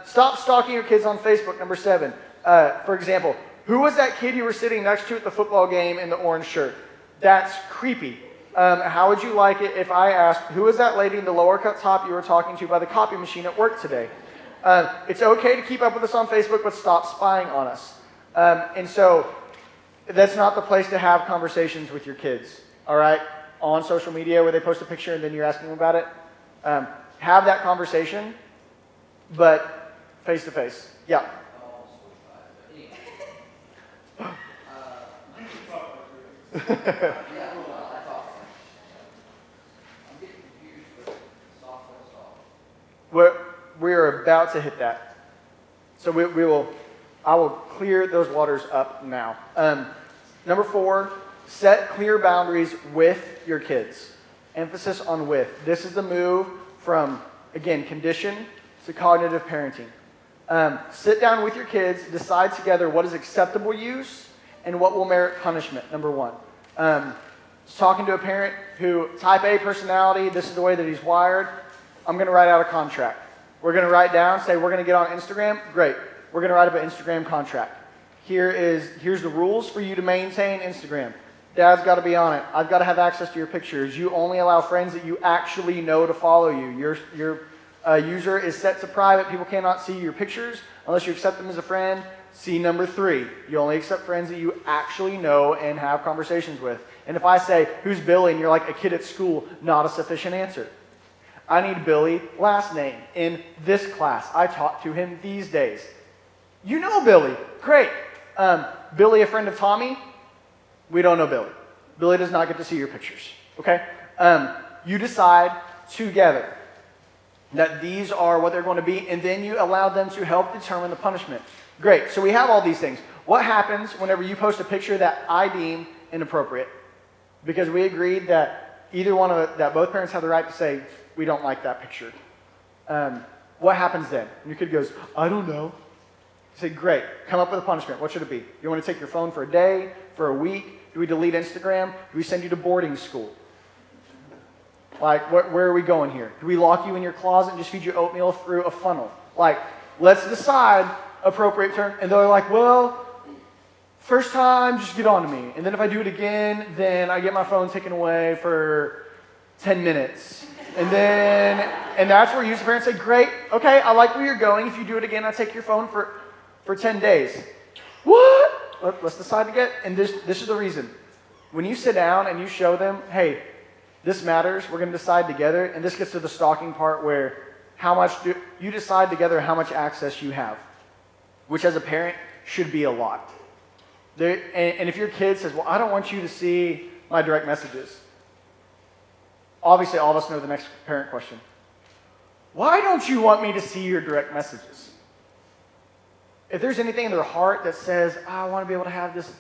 Stop stalking your kids on Facebook, number 7. For example, who was that kid you were sitting next to at the football game in the orange shirt? That's creepy. How would you like it if I asked, who was that lady in the lower cut top you were talking to by the copy machine at work today? It's okay to keep up with us on Facebook, but stop spying on us. And so that's not the place to have conversations with your kids, all right? On social media where they post a picture and then you're asking them about it. Have that conversation, but face to face. Yeah. Yeah, well, that's awesome. I'm getting confused with software soft. We're about to hit that. So I will clear those waters up now. Number 4, set clear boundaries with your kids. Emphasis on with. This is the move from, again, condition to cognitive parenting. Sit down with your kids, decide together what is acceptable use and what will merit punishment, number 1. Just talking to a parent who, type A personality, this is the way that he's wired, I'm going to write out a contract. We're going to write down, say we're going to get on Instagram, great. We're going to write up an Instagram contract. Here's the rules for you to maintain Instagram. Dad's got to be on it. I've got to have access to your pictures. You only allow friends that you actually know to follow you. Your user is set to private. People cannot see your pictures unless you accept them as a friend. See number 3. You only accept friends that you actually know and have conversations with. And if I say, who's Billy? And you're like a kid at school, not a sufficient answer. I need Billy, last name, in this class. I talk to him these days. You know Billy. Great. Billy, a friend of Tommy? We don't know Billy. Billy does not get to see your pictures. Okay? You decide together that these are what they're going to be, and then you allow them to help determine the punishment. Great. So we have all these things. What happens whenever you post a picture that I deem inappropriate? Because we agreed that that both parents have the right to say, we don't like that picture. What happens then? And your kid goes, I don't know. You say, great. Come up with a punishment. What should it be? You want to take your phone for a day, for a week? Do we delete Instagram? Do we send you to boarding school? Like, where are we going here? Do we lock you in your closet and just feed you oatmeal through a funnel? Like, let's decide appropriate term. And they're like, well, first time, just get on to me. And then if I do it again, then I get my phone taken away for 10 minutes. And that's where you as a parent say, great, okay, I like where you're going. If you do it again, I take your phone for 10 days. What? Let's decide to get, and this is the reason. When you sit down and you show them, hey, this matters, we're going to decide together, and this gets to the stalking part where you decide together how much access you have, which as a parent should be a lot. And if your kid says, well, I don't want you to see my direct messages, obviously all of us know the next parent question. Why don't you want me to see your direct messages? If there's anything in their heart that says, I want to be able to have this,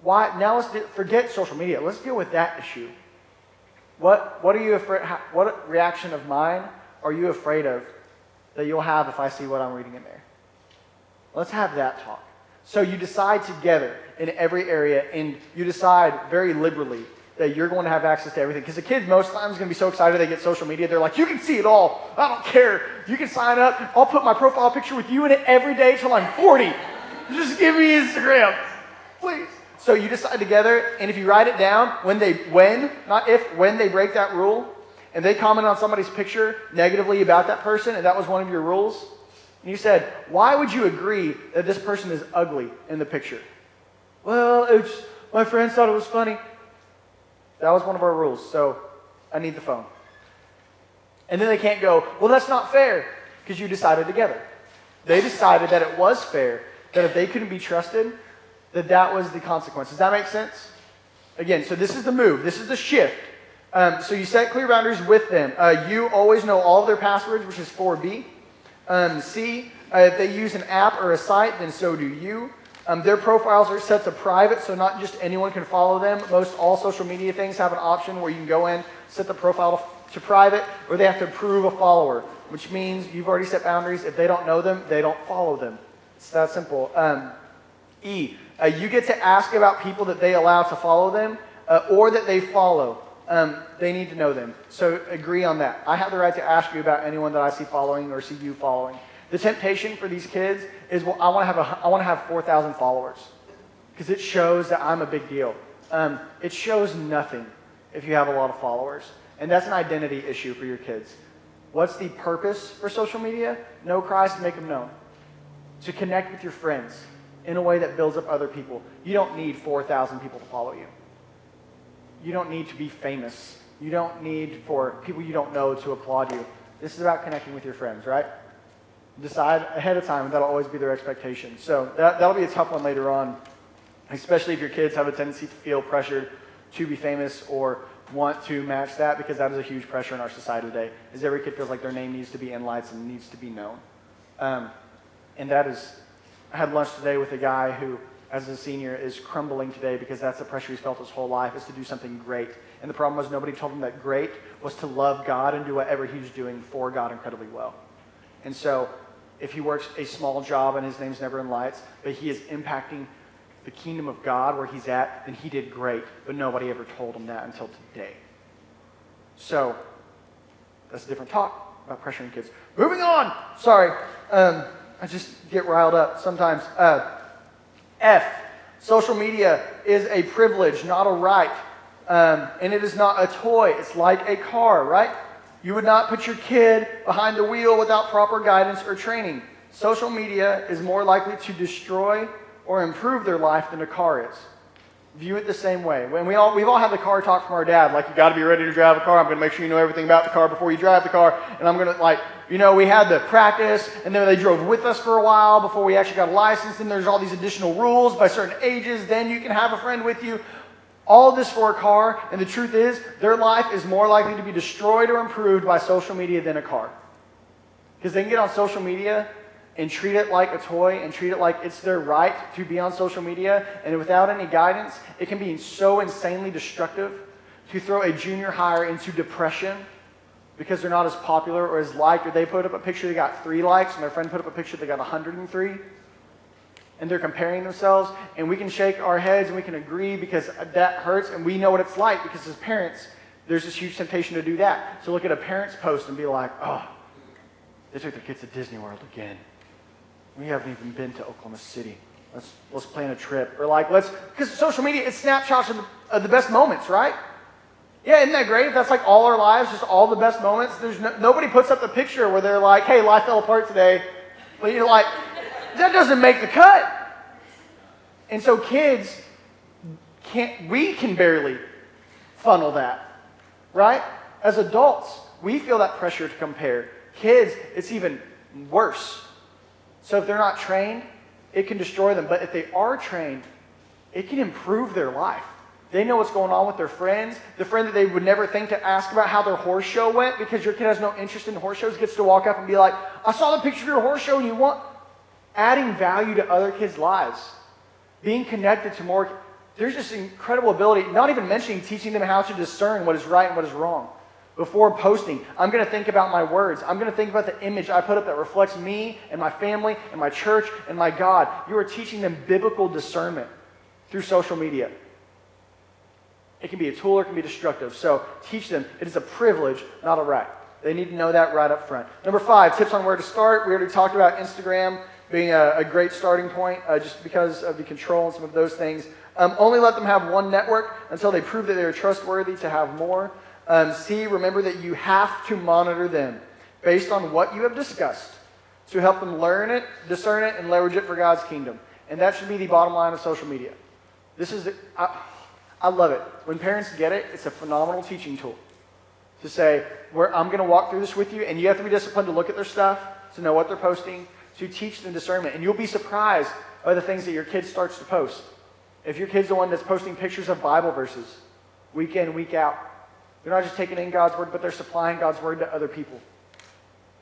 why? Now let's forget social media. Let's deal with that issue. What are you afraid? What reaction of mine are you afraid of that you'll have if I see what I'm reading in there? Let's have that talk. So you decide together in every area, and you decide very liberally that you're going to have access to everything. Because the kids most times are going to be so excited they get social media. They're like, you can see it all. I don't care. You can sign up. I'll put my profile picture with you in it every day till I'm 40. Just give me Instagram, please. So you decide together, and if you write it down, when they break that rule, and they comment on somebody's picture negatively about that person, and that was one of your rules, and you said, why would you agree that this person is ugly in the picture? Well, my friends thought it was funny. That was one of our rules, so I need the phone. And then they can't go, well, that's not fair, because you decided together. They decided that it was fair, that if they couldn't be trusted, that was the consequence. Does that make sense? Again, so this is the move. This is the shift. So you set clear boundaries with them. You always know all of their passwords, which is 4B. C, if they use an app or a site, then so do you. Their profiles are set to private, so not just anyone can follow them. Most all social media things have an option where you can go in, set the profile to private, or they have to approve a follower, which means you've already set boundaries. If they don't know them, they don't follow them. It's that simple. E, you get to ask about people that they allow to follow them or that they follow. They need to know them. So agree on that. I have the right to ask you about anyone that I see following or see you following. The temptation for these kids is, well, I want to have 4,000 followers because it shows that I'm a big deal. It shows nothing if you have a lot of followers. And that's an identity issue for your kids. What's the purpose for social media? Know Christ and make them known. To connect with your friends in a way that builds up other people. You don't need 4,000 people to follow you. You don't need to be famous. You don't need for people you don't know to applaud you. This is about connecting with your friends, right? Decide ahead of time, and that'll always be their expectation. So that'll be a tough one later on. especially if your kids have a tendency to feel pressured to be famous or want to match that, because that is a huge pressure in our society today, is every kid feels like their name needs to be in lights and needs to be known. And that is, I had lunch today with a guy who, as a senior, is crumbling today because that's the pressure he's felt his whole life, is to do something great. And the problem was nobody told him that great was to love God and do whatever he was doing for God incredibly well. And so if he works a small job and his name's never in lights, but he is impacting the kingdom of God where he's at, then he did great. But nobody ever told him that until today. So that's a different talk about pressuring kids. Moving on. Sorry. I just get riled up sometimes. F. Social media is a privilege, not a right. And it is not a toy. It's like a car, right? You would not put your kid behind the wheel without proper guidance or training. Social media is more likely to destroy or improve their life than a car is. View it the same way. When we've all had the car talk from our dad, like, you got to be ready to drive a car. I'm going to make sure you know everything about the car before you drive the car. And I'm going to, we had the practice, and then they drove with us for a while before we actually got a license. And there's all these additional rules by certain ages. Then you can have a friend with you. All this for a car, and the truth is, their life is more likely to be destroyed or improved by social media than a car. Because they can get on social media and treat it like a toy and treat it like it's their right to be on social media, and without any guidance, it can be so insanely destructive to throw a junior higher into depression because they're not as popular or as liked, or they put up a picture, they got 3 likes, and their friend put up a picture, they got 103. And they're comparing themselves, and we can shake our heads and we can agree because that hurts, and we know what it's like because as parents, there's this huge temptation to do that. So look at a parent's post and be like, oh, they took their kids to Disney World again. We haven't even been to Oklahoma City. Let's plan a trip. Or because social media, it's snapshots of the best moments, right? Yeah, isn't that great? If that's like all our lives, just all the best moments. Nobody puts up the picture where they're like, hey, life fell apart today. But you're like, that doesn't make the cut. And so kids we can barely funnel that, right? As adults, we feel that pressure to compare. Kids, it's even worse. So if they're not trained, it can destroy them. But if they are trained, it can improve their life. They know what's going on with their friends. The friend that they would never think to ask about how their horse show went because your kid has no interest in horse shows gets to walk up and be like, I saw the picture of your horse show and you want... Adding value to other kids' lives. Being connected to more... There's just incredible ability, not even mentioning teaching them how to discern what is right and what is wrong. Before posting, I'm going to think about my words. I'm going to think about the image I put up that reflects me and my family and my church and my God. You are teaching them biblical discernment through social media. It can be a tool or it can be destructive. So teach them it is a privilege, not a right. They need to know that right up front. Number 5, tips on where to start. We already talked about Instagram being a great starting point just because of the control and some of those things. Only let them have one network until they prove that they're trustworthy to have more. C, remember that you have to monitor them based on what you have discussed to help them learn it, discern it, and leverage it for God's kingdom. And that should be the bottom line of social media. I love it. When parents get it, it's a phenomenal teaching tool. To say, I'm going to walk through this with you, and you have to be disciplined to look at their stuff, to know what they're posting, to teach them discernment. And you'll be surprised by the things that your kid starts to post. If your kid's the one that's posting pictures of Bible verses week in, week out, they're not just taking in God's word, but they're supplying God's word to other people.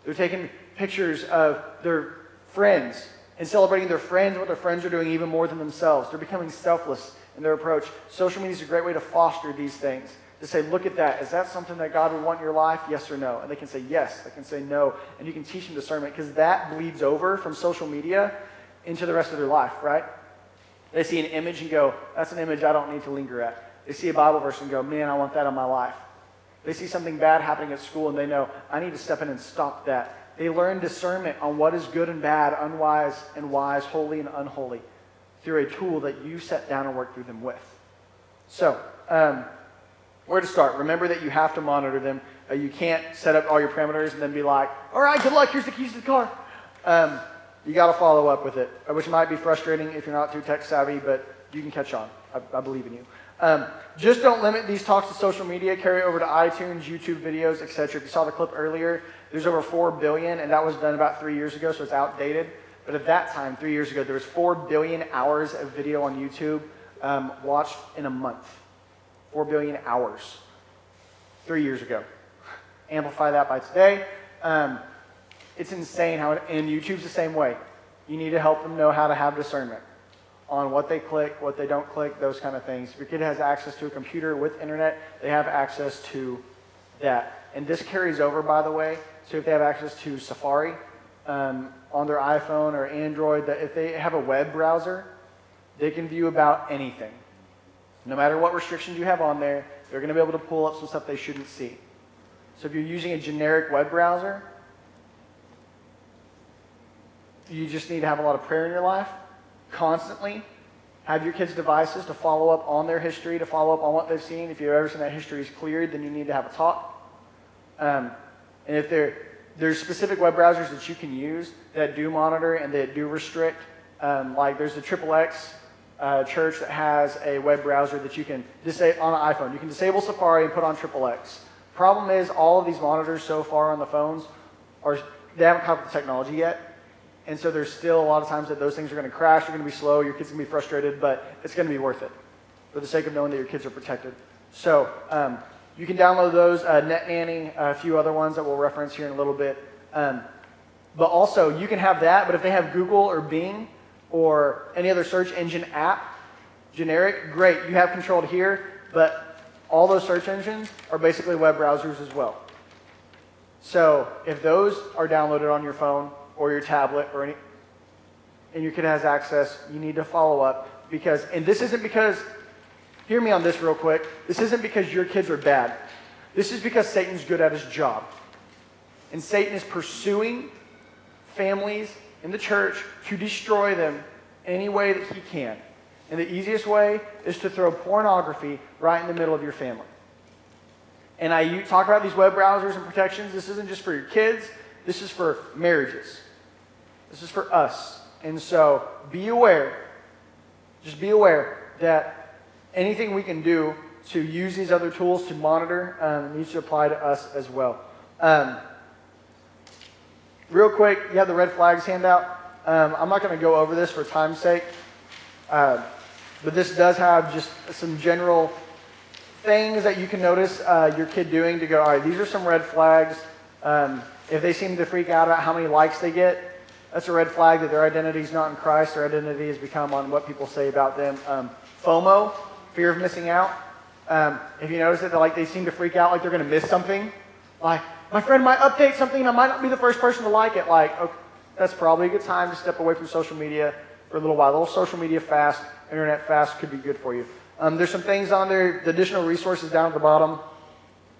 They're taking pictures of their friends and celebrating their friends and what their friends are doing even more than themselves. They're becoming selfless in their approach. Social media is a great way to foster these things. To say, look at that. Is that something that God would want in your life? Yes or no? And they can say yes. They can say no. And you can teach them discernment because that bleeds over from social media into the rest of their life, right? They see an image and go, that's an image I don't need to linger at. They see a Bible verse and go, man, I want that in my life. They see something bad happening at school and they know, I need to step in and stop that. They learn discernment on what is good and bad, unwise and wise, holy and unholy through a tool that you set down and work through them with. So, where to start? Remember that you have to monitor them. You can't set up all your parameters and then be like, all right, good luck, here's the keys to the car. You got to follow up with it, which might be frustrating if you're not too tech savvy, but you can catch on. I believe in you. Just don't limit these talks to social media. Carry over to iTunes, YouTube videos, etc. If you saw the clip earlier, there's over 4 billion, and that was done about 3 years ago, so it's outdated. But at that time, 3 years ago, there was 4 billion hours of video on YouTube watched in a month. 4 billion hours. 3 years ago. Amplify that by today. It's insane how, and YouTube's the same way. You need to help them know how to have discernment on what they click, what they don't click, those kind of things. If your kid has access to a computer with internet, they have access to that. And this carries over, by the way. So if they have access to Safari on their iPhone or Android, that if they have a web browser, they can view about anything. No matter what restrictions you have on there, they're going to be able to pull up some stuff they shouldn't see. So if you're using a generic web browser, you just need to have a lot of prayer in your life, constantly. Have your kids' devices to follow up on their history, to follow up on what they've seen. If you've ever seen that history is cleared, then you need to have a talk. And if there's specific web browsers that you can use that do monitor and that do restrict, like there's the XXX church that has a web browser that you can disable on an iPhone. You can disable Safari and put on XXX. Problem is, all of these monitors so far on the phones they haven't caught up with the technology yet. And so there's still a lot of times that those things are going to crash, they're going to be slow, your kids are going to be frustrated, but it's going to be worth it for the sake of knowing that your kids are protected. So you can download those, Net Nanny, a few other ones that we'll reference here in a little bit. But also, you can have that, but if they have Google or Bing or any other search engine app, generic, great, you have control here, but all those search engines are basically web browsers as well. So if those are downloaded on your phone or your tablet or and your kid has access, you need to follow up because, and this isn't because, hear me on this real quick, this isn't because your kids are bad. This is because Satan's good at his job. And Satan is pursuing families in the church to destroy them any way that he can. And the easiest way is to throw pornography right in the middle of your family. And you talk about these web browsers and protections. This isn't just for your kids. This is for marriages. This is for us. And so be aware. Just be aware that anything we can do to use these other tools to monitor needs to apply to us as well. Real quick, you have the red flags handout. I'm not going to go over this for time's sake. But this does have just some general things that you can notice your kid doing to go, all right, these are some red flags. If they seem to freak out about how many likes they get, that's a red flag that their identity is not in Christ. Their identity has become on what people say about them. FOMO, fear of missing out. If you notice it, they seem to freak out like they're going to miss something. Like, my friend might update something and I might not be the first person to like it. Like, okay, that's probably a good time to step away from social media for a little while. A little social media fast, internet fast could be good for you. There's some things on there, the additional resources down at the bottom.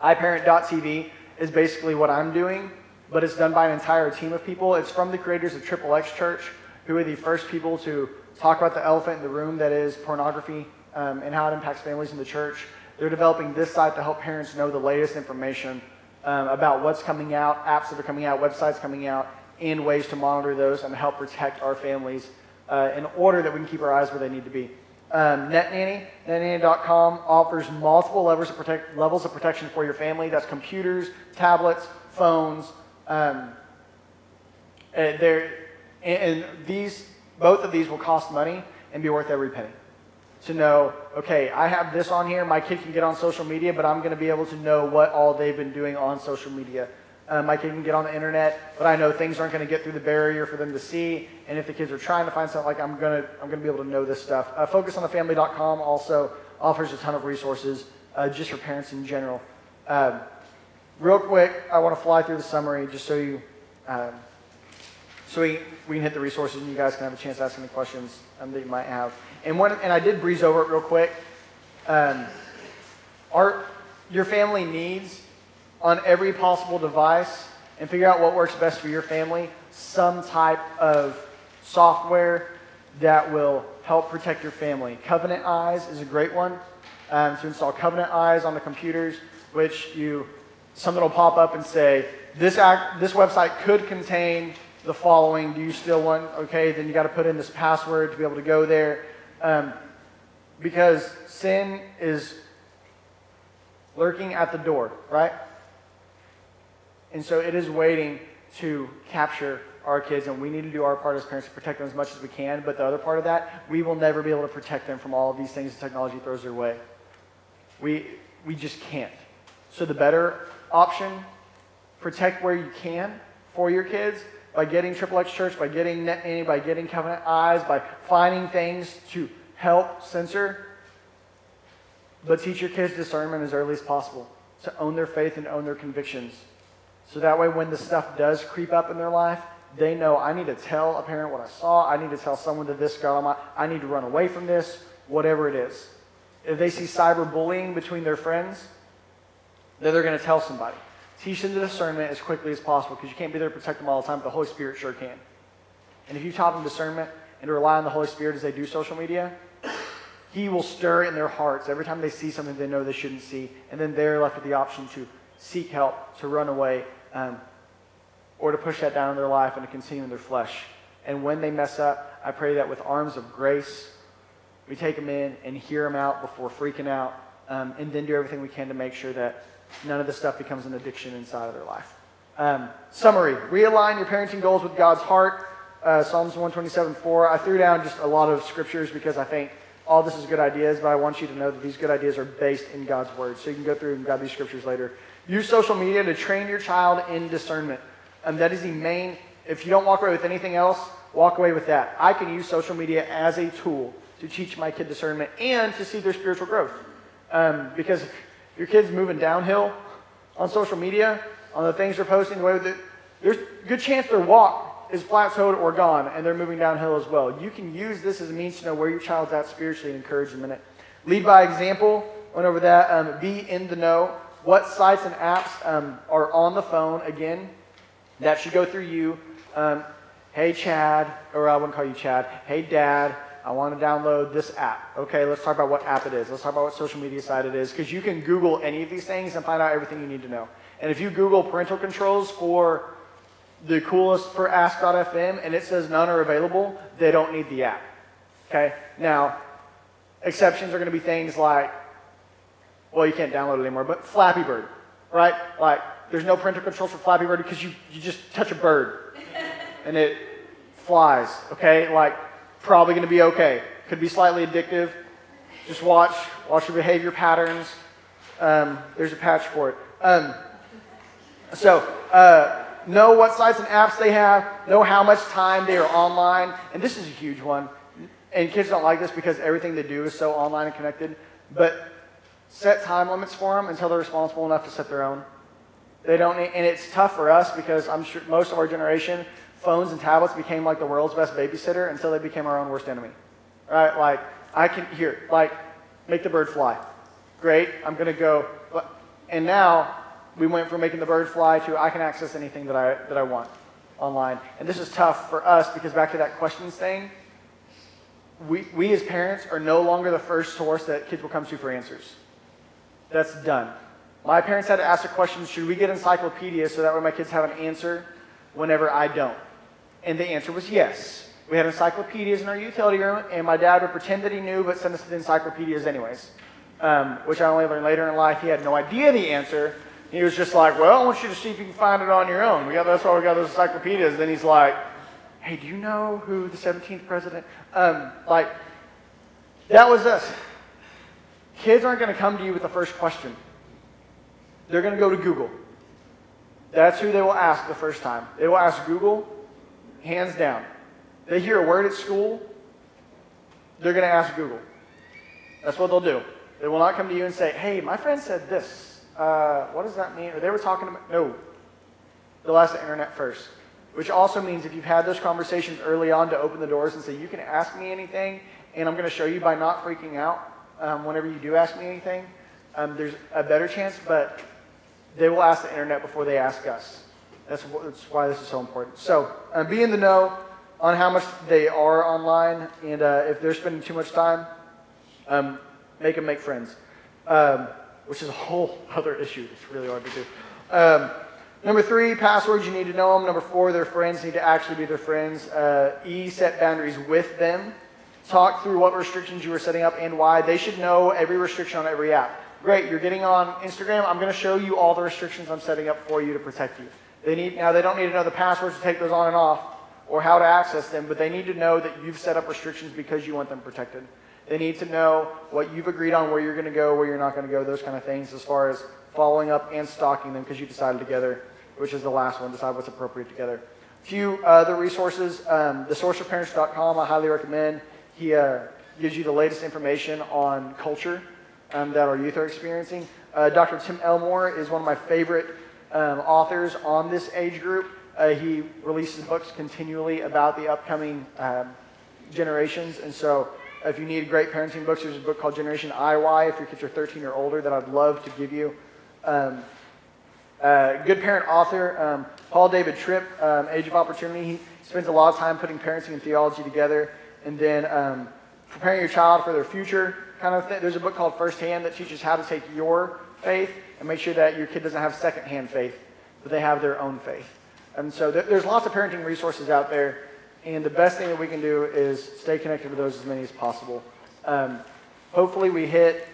iParent.tv is basically what I'm doing, but it's done by an entire team of people. It's from the creators of XXX Church, who are the first people to talk about the elephant in the room that is pornography and how it impacts families in the church. They're developing this site to help parents know the latest information about what's coming out, apps that are coming out, websites coming out, and ways to monitor those and help protect our families in order that we can keep our eyes where they need to be. NetNanny, netnanny.com offers multiple levels of protection for your family. That's computers, tablets, phones. And both of these will cost money and be worth every penny. To know, okay, I have this on here, my kid can get on social media, but I'm going to be able to know what all they've been doing on social media. My kid can get on the internet, but I know things aren't going to get through the barrier for them to see. And if the kids are trying to find something, I'm going to be able to know this stuff. FocusOnTheFamily.com also offers a ton of resources just for parents in general. Real quick, I want to fly through the summary just so you, we can hit the resources and you guys can have a chance to ask any questions that you might have. And I did breeze over it real quick. Your family needs on every possible device and figure out what works best for your family, some type of software that will help protect your family. Covenant Eyes is a great one. To install Covenant Eyes on the computers, which something will pop up and say, this website could contain the following. Do you still want, okay, then you got to put in this password to be able to go there. Because sin is lurking at the door, right? And so it is waiting to capture our kids, and we need to do our part as parents to protect them as much as we can. But the other part of that, we will never be able to protect them from all of these things that technology throws their way. We just can't. So the better option, protect where you can for your kids by getting Triple X Church, by getting Net Nanny, by getting Covenant Eyes, by finding things to help censor. But teach your kids discernment as early as possible, to own their faith and own their convictions. So that way when the stuff does creep up in their life, they know, I need to tell a parent what I saw, I need to tell someone that this got on my, I need to run away from this, whatever it is. If they see cyberbullying between their friends, then they're going to tell somebody. Teach them the discernment as quickly as possible, because you can't be there to protect them all the time, but the Holy Spirit sure can. And if you taught them discernment and to rely on the Holy Spirit as they do social media, He will stir in their hearts every time they see something they know they shouldn't see, and then they're left with the option to seek help, to run away, or to push that down in their life and to continue in their flesh. And when they mess up, I pray that with arms of grace, we take them in and hear them out before freaking out, and then do everything we can to make sure that none of this stuff becomes an addiction inside of their life. Summary, realign your parenting goals with God's heart. Psalms 127:4. I threw down just a lot of scriptures because I think all this is good ideas, but I want you to know that these good ideas are based in God's word. So you can go through and grab these scriptures later. Use social media to train your child in discernment. That is the main, if you don't walk away with anything else, walk away with that. I can use social media as a tool to teach my kid discernment and to see their spiritual growth. Because if your kid's moving downhill on social media, on the things they're posting, the way that there's a good chance their walk is plateaued or gone, and they're moving downhill as well. You can use this as a means to know where your child's at spiritually and encourage them in it. Lead by example. Went over that. Be in the know. What sites and apps are on the phone? Again, that should go through you. Hey, Chad, or I wouldn't call you Chad. Hey, Dad, I want to download this app. Okay, let's talk about what app it is. Let's talk about what social media site it is, because you can Google any of these things and find out everything you need to know. And if you Google parental controls for the coolest for Ask.fm and it says none are available, they don't need the app. Okay? Now, exceptions are going to be things like, well, you can't download it anymore, but Flappy Bird, right? Like, there's no parental controls for Flappy Bird because you just touch a bird and it flies, okay? Like, probably going to be okay. Could be slightly addictive. Just watch your behavior patterns. There's a patch for it. Know what sites and apps they have, know how much time they are online, and this is a huge one, and kids don't like this because everything they do is so online and connected, but set time limits for them until they're responsible enough to set their own. They don't need, and it's tough for us because I'm sure most of our generation, phones and tablets became like the world's best babysitter until they became our own worst enemy. Right? Like, make the bird fly. Great, I'm going to go, and now we went from making the bird fly to I can access anything that I want online. And this is tough for us because back to that questions thing, we as parents are no longer the first source that kids will come to for answers. That's done. My parents had to ask the question, should we get encyclopedias so that way my kids have an answer whenever I don't? And the answer was yes. We had encyclopedias in our utility room, and my dad would pretend that he knew but send us the encyclopedias anyways, which I only learned later in life. He had no idea the answer. He was just like, well, I want you to see if you can find it on your own. That's why we got those encyclopedias. Then he's like, hey, do you know who the 17th president? That was us. Kids aren't going to come to you with the first question. They're going to go to Google. That's who they will ask the first time. They will ask Google, hands down. They hear a word at school, they're going to ask Google. That's what they'll do. They will not come to you and say, hey, my friend said this. What does that mean? Or they were talking about, no. They'll ask the internet first. Which also means if you've had those conversations early on to open the doors and say, you can ask me anything, and I'm going to show you by not freaking out whenever you do ask me anything, there's a better chance, but they will ask the internet before they ask us. That's why this is so important. So be in the know on how much they are online, and if they're spending too much time, make them make friends. Which is a whole other issue. It's really hard to do. Number 3, passwords, you need to know them. Number 4, their friends need to actually be their friends. Set boundaries with them. Talk through what restrictions you are setting up and why. They should know every restriction on every app. Great, you're getting on Instagram. I'm going to show you all the restrictions I'm setting up for you to protect you. They don't need to know the passwords to take those on and off or how to access them, but they need to know that you've set up restrictions because you want them protected. They need to know what you've agreed on, where you're going to go, where you're not going to go, those kind of things as far as following up and stalking them because you decided together, which is the last one, decide what's appropriate together. A few other resources, thesourceforparents.com I highly recommend. He gives you the latest information on culture that our youth are experiencing. Dr. Tim Elmore is one of my favorite authors on this age group. He releases books continually about the upcoming generations, and so if you need great parenting books, there's a book called Generation IY if your kids are 13 or older that I'd love to give you. Good parent author, Paul David Tripp, Age of Opportunity. He spends a lot of time putting parenting and theology together, and then preparing your child for their future kind of thing. There's a book called First that teaches how to take your faith and make sure that your kid doesn't have secondhand faith, but they have their own faith. And so there's lots of parenting resources out there, and the best thing that we can do is stay connected to those as many as possible. Hopefully we hit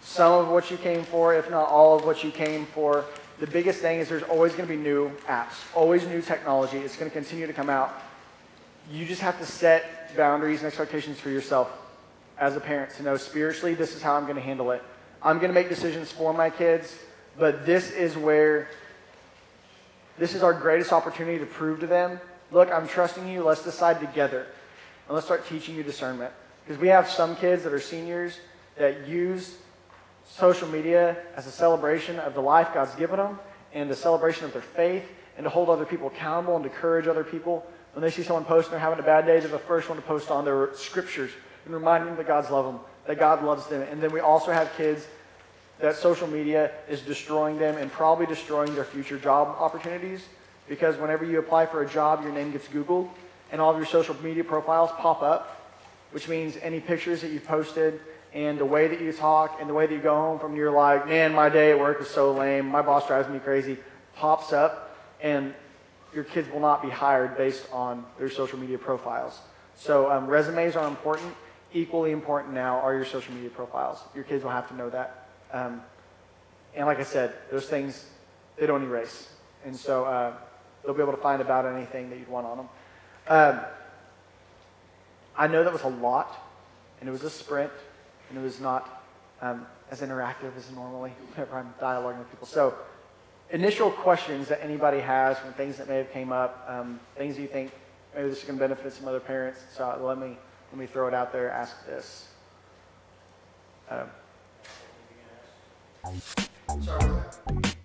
some of what you came for, if not all of what you came for. The biggest thing is there's always going to be new apps, always new technology. It's going to continue to come out. You just have to set boundaries and expectations for yourself as a parent to know spiritually, this is how I'm going to handle it. I'm going to make decisions for my kids, but this is our greatest opportunity to prove to them, look, I'm trusting you, let's decide together. And let's start teaching you discernment. Because we have some kids that are seniors that use social media as a celebration of the life God's given them and a celebration of their faith and to hold other people accountable and to encourage other people. When they see someone post and they're having a bad day, they're the first one to post on their scriptures and remind them that God's love them, that God loves them. And then we also have kids that social media is destroying them and probably destroying their future job opportunities, because whenever you apply for a job, your name gets Googled and all of your social media profiles pop up, which means any pictures that you've posted and the way that you talk and the way that you go home from you're like, man, my day at work is so lame, my boss drives me crazy, pops up, and your kids will not be hired based on their social media profiles. So resumes are important. Equally important now are your social media profiles. Your kids will have to know that. And like I said, those things, they don't erase. And so they'll be able to find about anything that you'd want on them. I know that was a lot, and it was a sprint, and it was not as interactive as normally whenever I'm dialoguing with people. So initial questions that anybody has from things that may have came up, things you think maybe this is going to benefit some other parents. So let me throw it out there, ask this. Sorry, what's that?